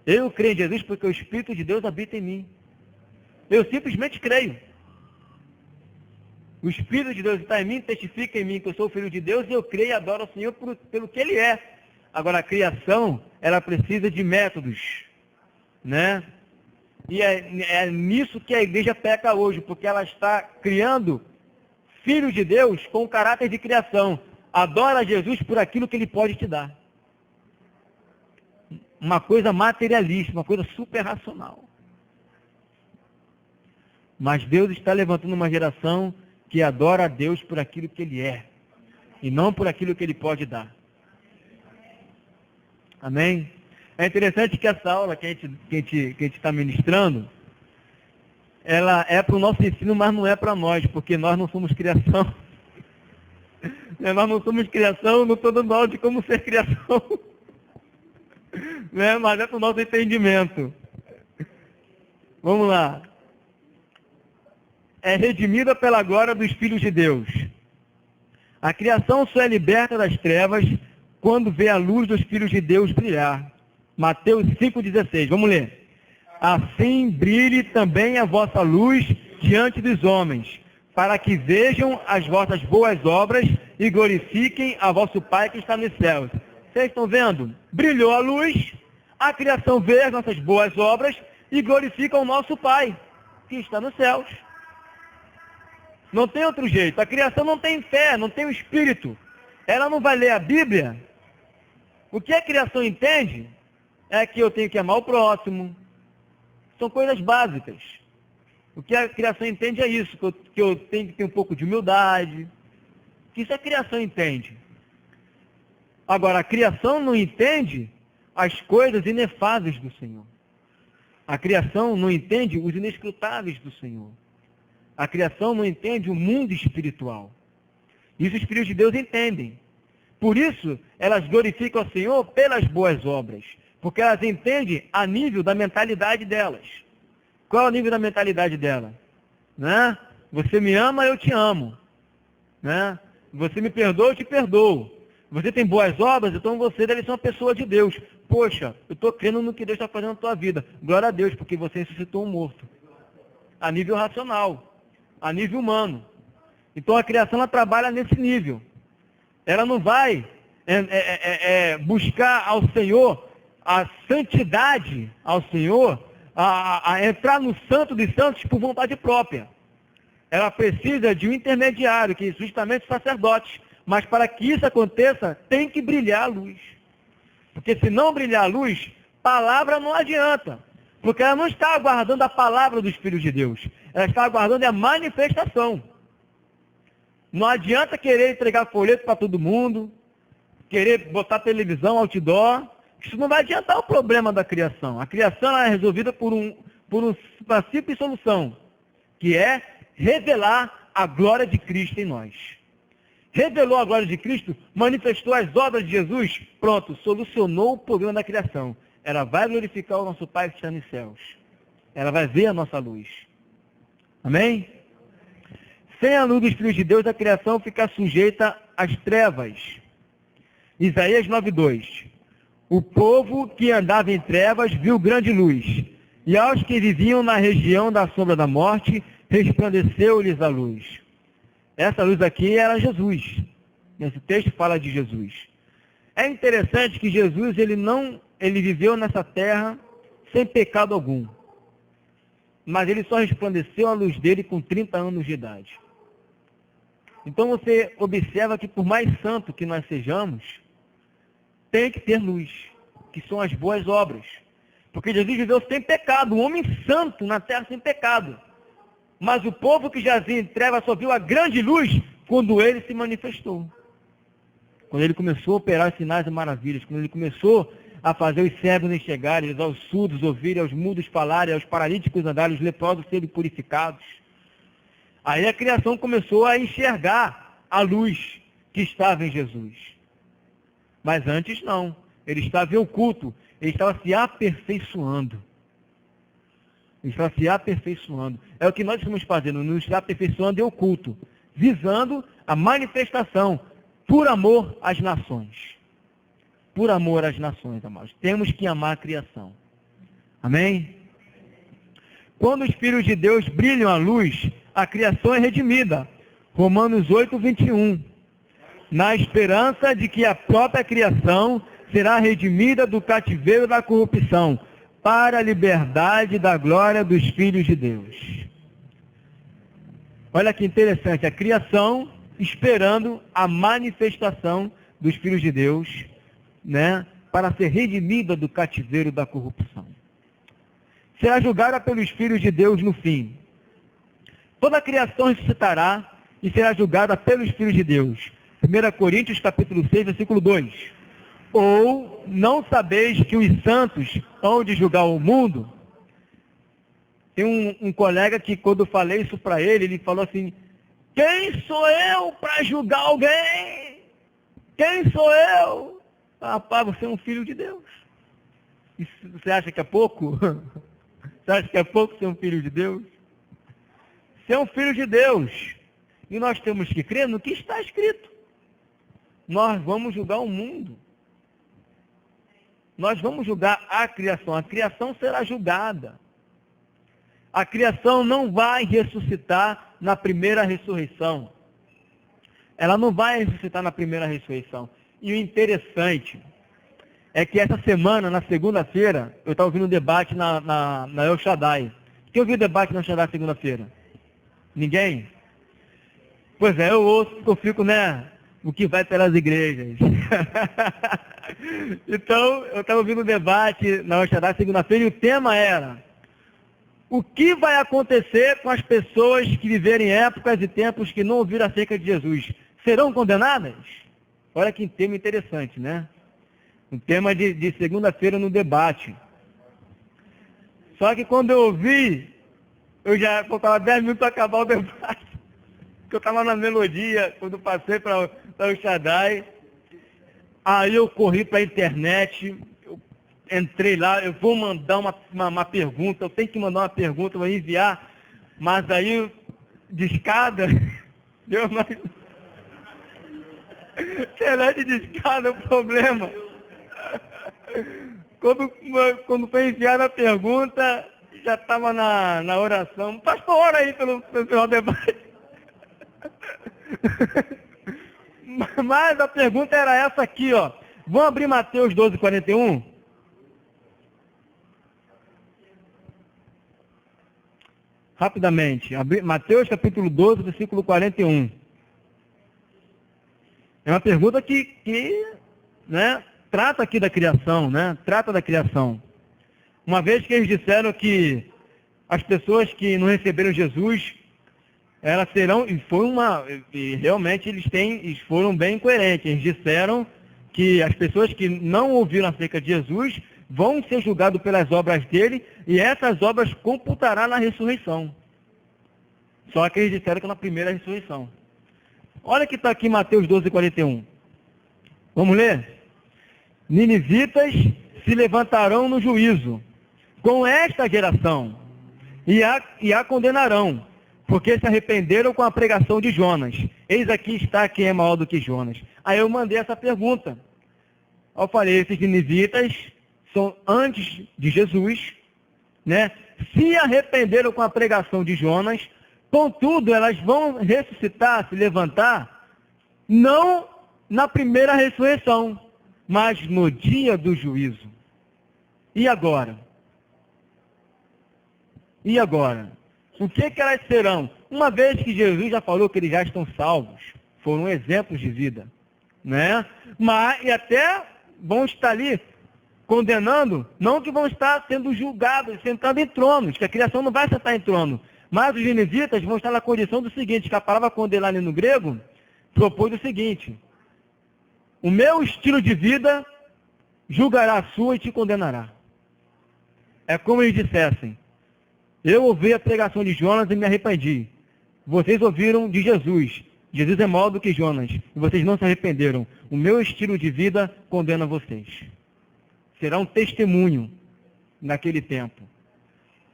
Eu creio em Jesus porque o Espírito de Deus habita em mim. Eu simplesmente creio. O Espírito de Deus está em mim, testifica em mim que eu sou filho de Deus, e eu creio e adoro o Senhor pelo que Ele é. Agora, a criação, ela precisa de métodos. Né? E é nisso que a igreja peca hoje, porque ela está criando filhos de Deus com caráter de criação. Adora Jesus por aquilo que Ele pode te dar. Uma coisa materialista, uma coisa super racional. Mas Deus está levantando uma geração que adora a Deus por aquilo que Ele é, e não por aquilo que Ele pode dar. Amém? É interessante que essa aula que a gente está ministrando, ela é para o nosso ensino, mas não é para nós, porque nós não somos criação. Nós não somos criação, não estou dando aula de como ser criação. Né? Mas é para o nosso entendimento. Vamos lá. É redimida pela glória dos filhos de Deus. A criação só é liberta das trevas quando vê a luz dos filhos de Deus brilhar. Mateus 5,16. Vamos ler. Assim brilhe também a vossa luz diante dos homens, para que vejam as vossas boas obras e glorifiquem a vosso Pai que está nos céus. Vocês estão vendo? Brilhou a luz, a criação vê as nossas boas obras e glorifica o nosso Pai que está nos céus. Não tem outro jeito. A criação não tem fé, não tem o Espírito. Ela não vai ler a Bíblia. O que a criação entende é que eu tenho que amar o próximo. São coisas básicas. O que a criação entende é isso, que eu tenho que ter um pouco de humildade. Que isso a criação entende. Agora, a criação não entende as coisas inefáveis do Senhor. A criação não entende os inescrutáveis do Senhor. A criação não entende o mundo espiritual. Isso os filhos de Deus entendem. Por isso, elas glorificam ao Senhor pelas boas obras. Porque elas entendem a nível da mentalidade delas. Qual é o nível da mentalidade dela? Né? Você me ama, eu te amo. Né? Você me perdoa, eu te perdoo. Você tem boas obras, então você deve ser uma pessoa de Deus. Poxa, eu estou crendo no que Deus está fazendo na tua vida. Glória a Deus, porque você ressuscitou um morto. A nível racional. A nível humano. Então a criação ela trabalha nesse nível. Ela não vai buscar ao Senhor a santidade ao Senhor, a entrar no santo dos santos por vontade própria. Ela precisa de um intermediário, que é justamente o sacerdote. Mas para que isso aconteça, tem que brilhar a luz. Porque se não brilhar a luz, palavra não adianta. Porque ela não está aguardando a palavra dos filhos de Deus. Ela está aguardando a manifestação. Não adianta querer entregar folheto para todo mundo, querer botar televisão, outdoor. Isso não vai adiantar o problema da criação. A criação é resolvida por uma simples solução, que é revelar a glória de Cristo em nós. revelou a glória de Cristo, manifestou as obras de Jesus, pronto, solucionou o problema da criação. Ela vai glorificar o nosso Pai que está nos céus. Ela vai ver a nossa luz. Amém? Sem a luz dos filhos de Deus, a criação fica sujeita às trevas. Isaías 9:2. O povo que andava em trevas viu grande luz, e aos que viviam na região da sombra da morte, resplandeceu-lhes a luz. Essa luz aqui era Jesus. Esse texto fala de Jesus. É interessante que Jesus, ele viveu nessa terra sem pecado algum. Mas ele só resplandeceu a luz dele com 30 anos de idade. Então você observa que por mais santo que nós sejamos, tem que ter luz, que são as boas obras. Porque Jesus viveu sem pecado, um homem santo na terra sem pecado. Mas o povo que jazia em trevas só viu a grande luz quando ele se manifestou. Quando ele começou a operar sinais e maravilhas, quando ele começou a fazer os cegos enxergarem, aos surdos ouvirem, aos mudos falarem, aos paralíticos andarem, os leprosos serem purificados. Aí a criação começou a enxergar a luz que estava em Jesus. Mas antes não. Ele estava em oculto. Ele estava se aperfeiçoando. Ele estava se aperfeiçoando. É o que nós estamos fazendo, nos aperfeiçoando em oculto, visando a manifestação por amor às nações. Por amor às nações, amados. Temos que amar a criação. Amém? Quando os filhos de Deus brilham a luz, a criação é redimida. Romanos 8:21. Na esperança de que a própria criação será redimida do cativeiro da corrupção, para a liberdade da glória dos filhos de Deus. Olha que interessante, a criação esperando a manifestação dos filhos de Deus, né, para ser redimida do cativeiro da corrupção. Será julgada pelos filhos de Deus no fim. Toda a criação ressuscitará e será julgada pelos filhos de Deus. 1 Coríntios capítulo 6, versículo 2. Ou não sabeis que os santos hão de julgar o mundo? Tem um colega que, quando eu falei isso para ele, ele falou assim: quem sou eu para julgar alguém? Quem sou eu? Rapaz, você é um filho de Deus. Isso, você acha que é pouco? Você acha que é pouco ser um filho de Deus? Você é um filho de Deus. E nós temos que crer no que está escrito. Nós vamos julgar o mundo. Nós vamos julgar a criação será julgada. A criação não vai ressuscitar na primeira ressurreição. Ela não vai ressuscitar na primeira ressurreição. E o interessante é que essa semana, na segunda-feira, eu estava ouvindo um debate na El Shaddai. Quem ouviu o debate na El Shaddai segunda-feira? Ninguém? Pois é, eu ouço porque eu fico, o que vai pelas igrejas. Então, eu estava ouvindo um debate na El Shaddai segunda-feira e o tema era: o que vai acontecer com as pessoas que viverem épocas e tempos que não ouviram acerca de Jesus? Serão condenadas? Olha que tema interessante, né? Um tema de segunda-feira no debate. Só que quando eu ouvi, eu já faltava 10 minutos para acabar o debate. Porque eu estava na melodia, quando passei para o Shaddai. Aí eu corri para a internet, eu entrei lá, eu vou mandar uma pergunta, eu tenho que mandar uma pergunta, vou enviar, mas aí, de escada, deu mais... Internet de escada é o problema. Quando foi enviada a pergunta, já estava na oração. Pastor, ora aí pelo debate. Mas a pergunta era essa aqui, ó. Vamos abrir Mateus 12:41? Rapidamente. Mateus capítulo 12, versículo 41. É uma pergunta que trata aqui da criação, Trata da criação. Uma vez que eles disseram que as pessoas que não receberam Jesus, elas serão, e realmente eles foram bem coerentes. Eles disseram que as pessoas que não ouviram acerca de Jesus vão ser julgados pelas obras dele, e essas obras computará na ressurreição. Só que eles disseram que na primeira ressurreição. Olha que está aqui em Mateus 12:41. Vamos ler? Ninivitas se levantarão no juízo com esta geração e a condenarão, porque se arrependeram com a pregação de Jonas. Eis aqui está quem é maior do que Jonas. Aí eu mandei essa pergunta. Eu falei, esses ninivitas são antes de Jesus, né? Se arrependeram com a pregação de Jonas, contudo, elas vão ressuscitar, se levantar, não na primeira ressurreição, mas no dia do juízo. E agora? E agora? O que elas serão? Uma vez que Jesus já falou que eles já estão salvos, foram exemplos de vida, né? Mas, e até vão estar ali condenando, não que vão estar sendo julgados, sentando em tronos, que a criação não vai sentar em trono, mas os ninivitas vão estar na condição do seguinte, que a palavra condenar ali no grego propôs o seguinte: o meu estilo de vida julgará a sua e te condenará. É como eles dissessem, eu ouvi a pregação de Jonas e me arrependi. Vocês ouviram de Jesus. Jesus é maior do que Jonas. E vocês não se arrependeram. O meu estilo de vida condena vocês. Será um testemunho naquele tempo.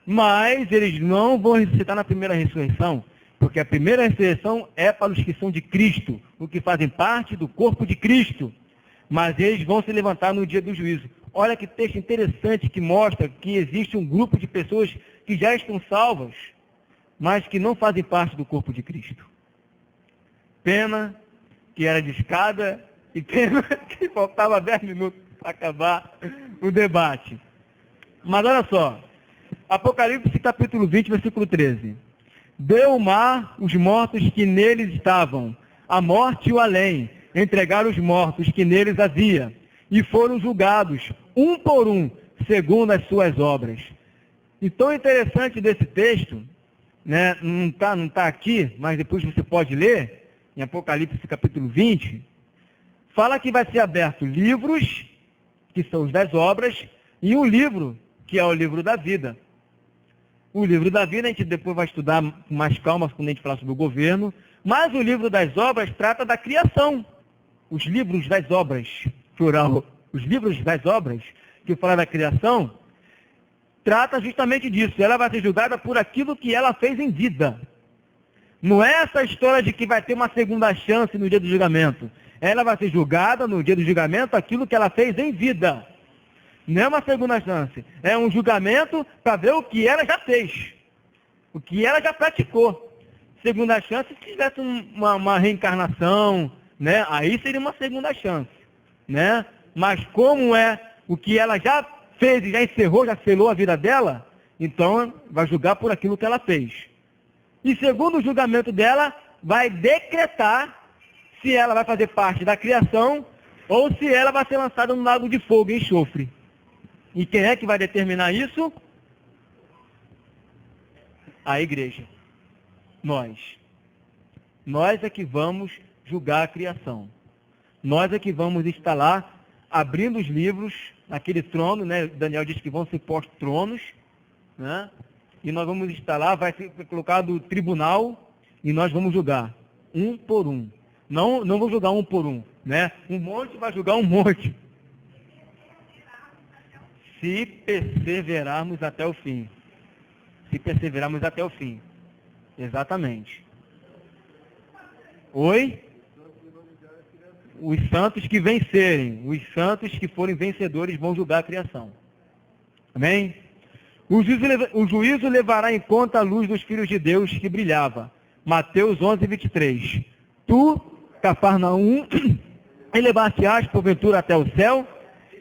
Mas eles não vão ressuscitar na primeira ressurreição, porque a primeira ressurreição é para os que são de Cristo, os que fazem parte do corpo de Cristo. Mas eles vão se levantar no dia do juízo. Olha que texto interessante que mostra que existe um grupo de pessoas que já estão salvas, mas que não fazem parte do corpo de Cristo. Pena que era de escada e pena que faltava 10 minutos para acabar o debate. Mas olha só, Apocalipse capítulo 20, versículo 13. Deu o mar os mortos que neles estavam, a morte e o além, entregaram os mortos que neles havia, e foram julgados, um por um, segundo as suas obras. E tão interessante desse texto, né, não tá aqui, mas depois você pode ler, em Apocalipse capítulo 20, fala que vai ser aberto livros, que são os das obras, e um livro, que é o livro da vida. O livro da vida a gente depois vai estudar com mais calma quando a gente falar sobre o governo, mas o livro das obras trata da criação. Os livros das obras, plural, os livros das obras, que fala da criação, trata justamente disso. Ela vai ser julgada por aquilo que ela fez em vida. Não é essa história de que vai ter uma segunda chance no dia do julgamento. Ela vai ser julgada no dia do julgamento aquilo que ela fez em vida. Não é uma segunda chance. É um julgamento para ver o que ela já fez. O que ela já praticou. Segunda chance, se tivesse uma reencarnação, né? Aí seria uma segunda chance, né? Mas como é o que ela já fez e já encerrou, já selou a vida dela, então vai julgar por aquilo que ela fez. E segundo o julgamento dela, vai decretar se ela vai fazer parte da criação ou se ela vai ser lançada no lago de fogo e enxofre. E quem é que vai determinar isso? A igreja. Nós. Nós é que vamos julgar a criação. Nós é que vamos estar lá abrindo os livros, naquele trono, né? Daniel diz que vão ser postos tronos, né? E nós vamos estar lá, vai ser colocado o tribunal e nós vamos julgar um por um. Não vou julgar um por um, né? Um monte vai julgar um monte. Se perseverarmos até o fim. Se perseverarmos até o fim. Exatamente. Oi? Os santos que vencerem, os santos que forem vencedores vão julgar a criação. Amém? O juízo levará em conta a luz dos filhos de Deus que brilhava. Mateus 11, 23. Tu, Cafarnaum, elevar-te-ás porventura até o céu,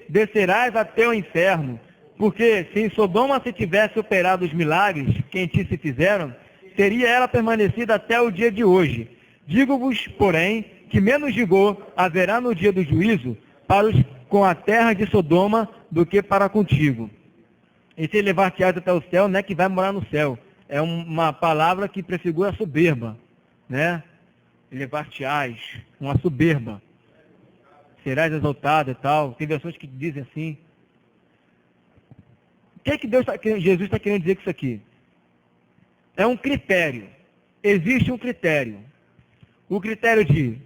descerás até o inferno, porque se em Sodoma se tivesse operado os milagres que em ti se fizeram, teria ela permanecido até o dia de hoje. Digo-vos, porém, que menos rigor haverá no dia do juízo para os com a terra de Sodoma do que para contigo. E se elevar-te-ás até o céu, não é que vai morar no céu. É uma palavra que prefigura a soberba, né? Elevar-te-ás, uma soberba. Serás exaltado e tal. Tem versões que dizem assim. O que é que Jesus está querendo dizer com isso aqui? É um critério. Existe um critério. o critério de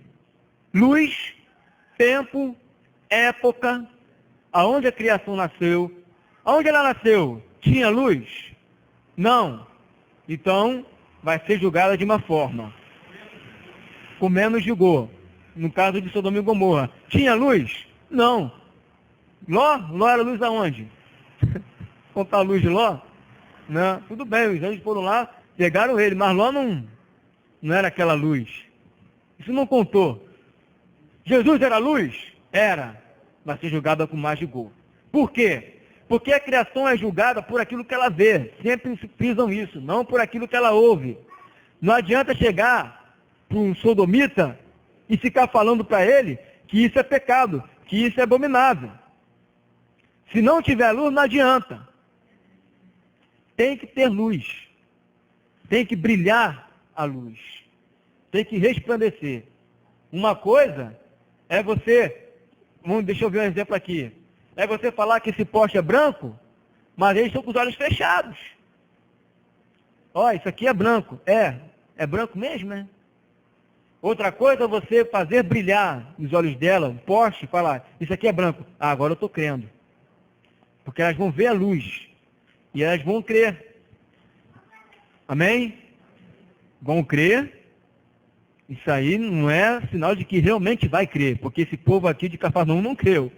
luz, tempo, época, aonde a criação nasceu. Aonde ela nasceu? Tinha luz? Não. Então, vai ser julgada de uma forma. Com menos julgou. No caso de Sodoma e Gomorra. Tinha luz? Não. Ló era luz aonde? Contar a luz de Ló? Não. Tudo bem, os anjos foram lá, pegaram ele, mas Ló não era aquela luz. Isso não contou. Jesus era luz? Era. Vai ser julgada com mais rigor. Por quê? Porque a criação é julgada por aquilo que ela vê. Sempre frisam isso, não por aquilo que ela ouve. Não adianta chegar para um sodomita e ficar falando para ele que isso é pecado, que isso é abominável. Se não tiver luz, não adianta. Tem que ter luz. Tem que brilhar a luz. Tem que resplandecer. Uma coisa é você... Deixa eu ver um exemplo aqui. É você falar que esse poste é branco, mas eles estão com os olhos fechados. Ó, isso aqui é branco. É branco mesmo, né? Outra coisa é você fazer brilhar nos olhos dela, um poste, e falar, isso aqui é branco. Ah, agora eu estou crendo. Porque elas vão ver a luz. E elas vão crer. Amém? Vão crer. Isso aí não é sinal de que realmente vai crer. Porque esse povo aqui de Cafarnaum não creu.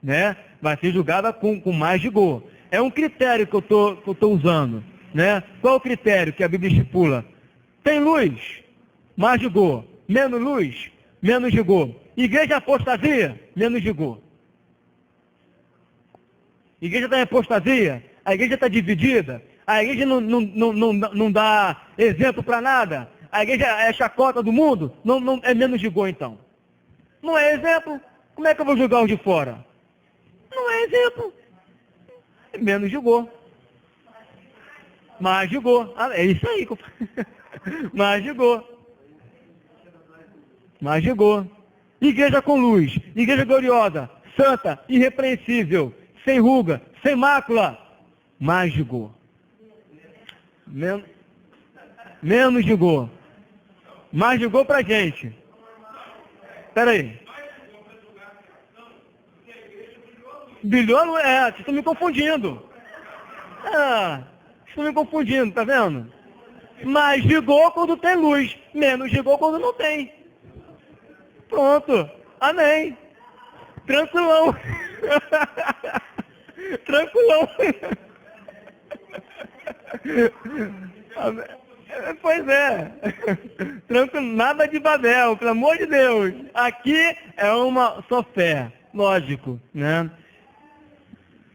Né? Vai ser julgada com mais rigor. É um critério que eu estou usando. Né? Qual é o critério que a Bíblia estipula? Tem luz, mais rigor. Menos luz, menos rigor. Igreja apostasia, menos rigor. Igreja está em apostasia, a igreja está dividida, a igreja não dá exemplo para nada, a igreja é chacota do mundo, não é menos rigor então. Não é exemplo, como é que eu vou julgar os de fora? Não é exemplo, é menos rigor. Mais rigor, é isso aí. Mais rigor. Mais rigor. Igreja com luz, igreja gloriosa, santa, irrepreensível, sem ruga, sem mácula. Mais rigor. Menos rigor. Mais rigor pra gente. Espera aí. Brilhou? Vocês estão me confundindo. Estão me confundindo, tá vendo? Mais rigor quando tem luz, menos rigor quando não tem. Pronto. Amém. Tranquilão. Tranquilão. Pois é. Tranquilo, nada de Babel, pelo amor de Deus. Aqui é uma só fé. Lógico, né?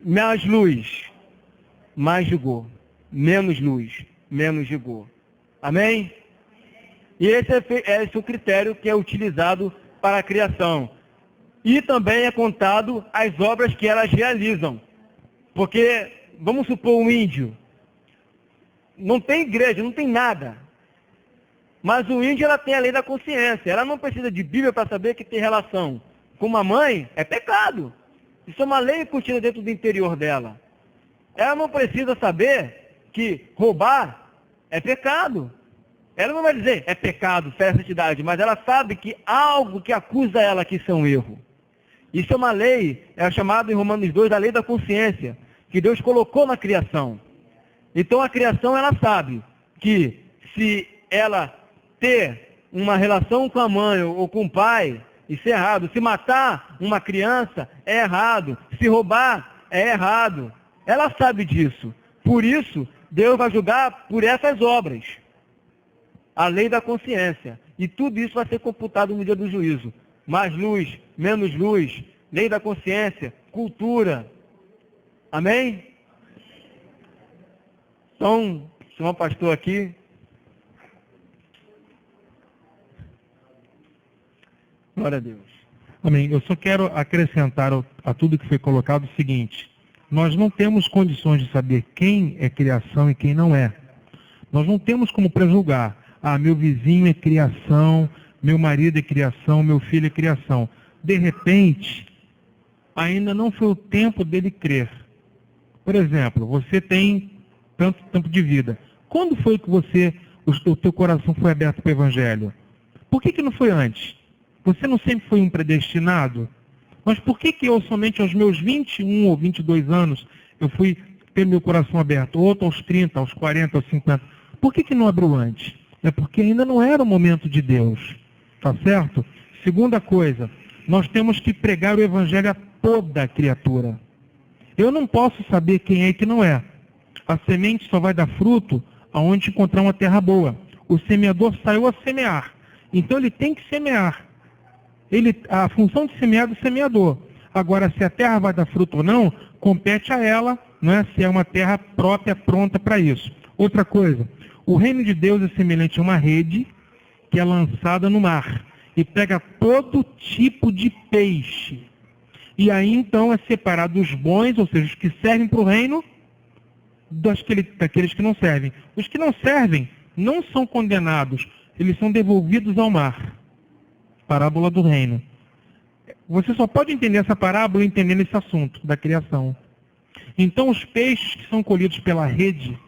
Mais luz, mais rigor. Menos luz, menos rigor. Amém? E esse é o critério que é utilizado para a criação. E também é contado as obras que elas realizam. Porque, vamos supor, um índio. Não tem igreja, não tem nada. Mas o índio, ela tem a lei da consciência. Ela não precisa de Bíblia para saber que tem relação com uma mãe, é pecado. Isso é uma lei contida dentro do interior dela. Ela não precisa saber que roubar é pecado. Ela não vai dizer, é pecado, fé e santidade, mas ela sabe que algo que acusa ela que isso é um erro. Isso é uma lei, é chamado em Romanos 2, a lei da consciência, que Deus colocou na criação. Então a criação, ela sabe que se ela ter uma relação com a mãe ou com o pai, isso é errado. Se matar uma criança, é errado. Se roubar, é errado. Ela sabe disso. Por isso, Deus vai julgar por essas obras. A lei da consciência. E tudo isso vai ser computado no dia do juízo. Mais luz, menos luz, lei da consciência, cultura. Amém? Então, senhor pastor aqui. Glória a Deus. Amém. Eu só quero acrescentar a tudo que foi colocado o seguinte. Nós não temos condições de saber quem é criação e quem não é. Nós não temos como prejulgar. Meu vizinho é criação, meu marido é criação, meu filho é criação. De repente, ainda não foi o tempo dele crer. Por exemplo, você tem tanto tempo de vida. Quando foi que o teu coração foi aberto para o Evangelho? Por que não foi antes? Você não sempre foi um predestinado? Mas por que eu somente aos meus 21 ou 22 anos eu fui ter meu coração aberto? Outro aos 30, aos 40, aos 50. Por que não abriu antes? É porque ainda não era o momento de Deus. Tá certo? Segunda coisa, nós temos que pregar o evangelho a toda a criatura. Eu não posso saber quem é e quem não é. A semente só vai dar fruto aonde encontrar uma terra boa. O semeador saiu a semear. Então ele tem que semear. A função de semear é do semeador. Agora, se a terra vai dar fruto ou não, compete a ela, não é? Se é uma terra própria, pronta para isso. Outra coisa, o reino de Deus é semelhante a uma rede que é lançada no mar e pega todo tipo de peixe. E aí, então, é separado os bons, ou seja, os que servem para o reino, daqueles que não servem. Os que não servem não são condenados, eles são devolvidos ao mar. Parábola do reino. Você só pode entender essa parábola entendendo esse assunto da criação. Então, os peixes que são colhidos pela rede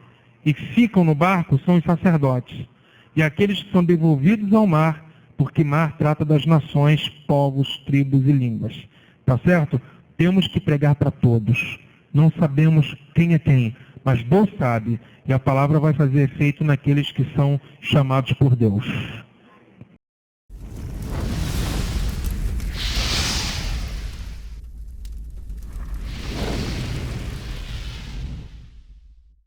e ficam no barco são os sacerdotes. E aqueles que são devolvidos ao mar, porque mar trata das nações, povos, tribos e línguas. Tá certo? Temos que pregar para todos. Não sabemos quem é quem, mas Deus sabe. E a palavra vai fazer efeito naqueles que são chamados por Deus.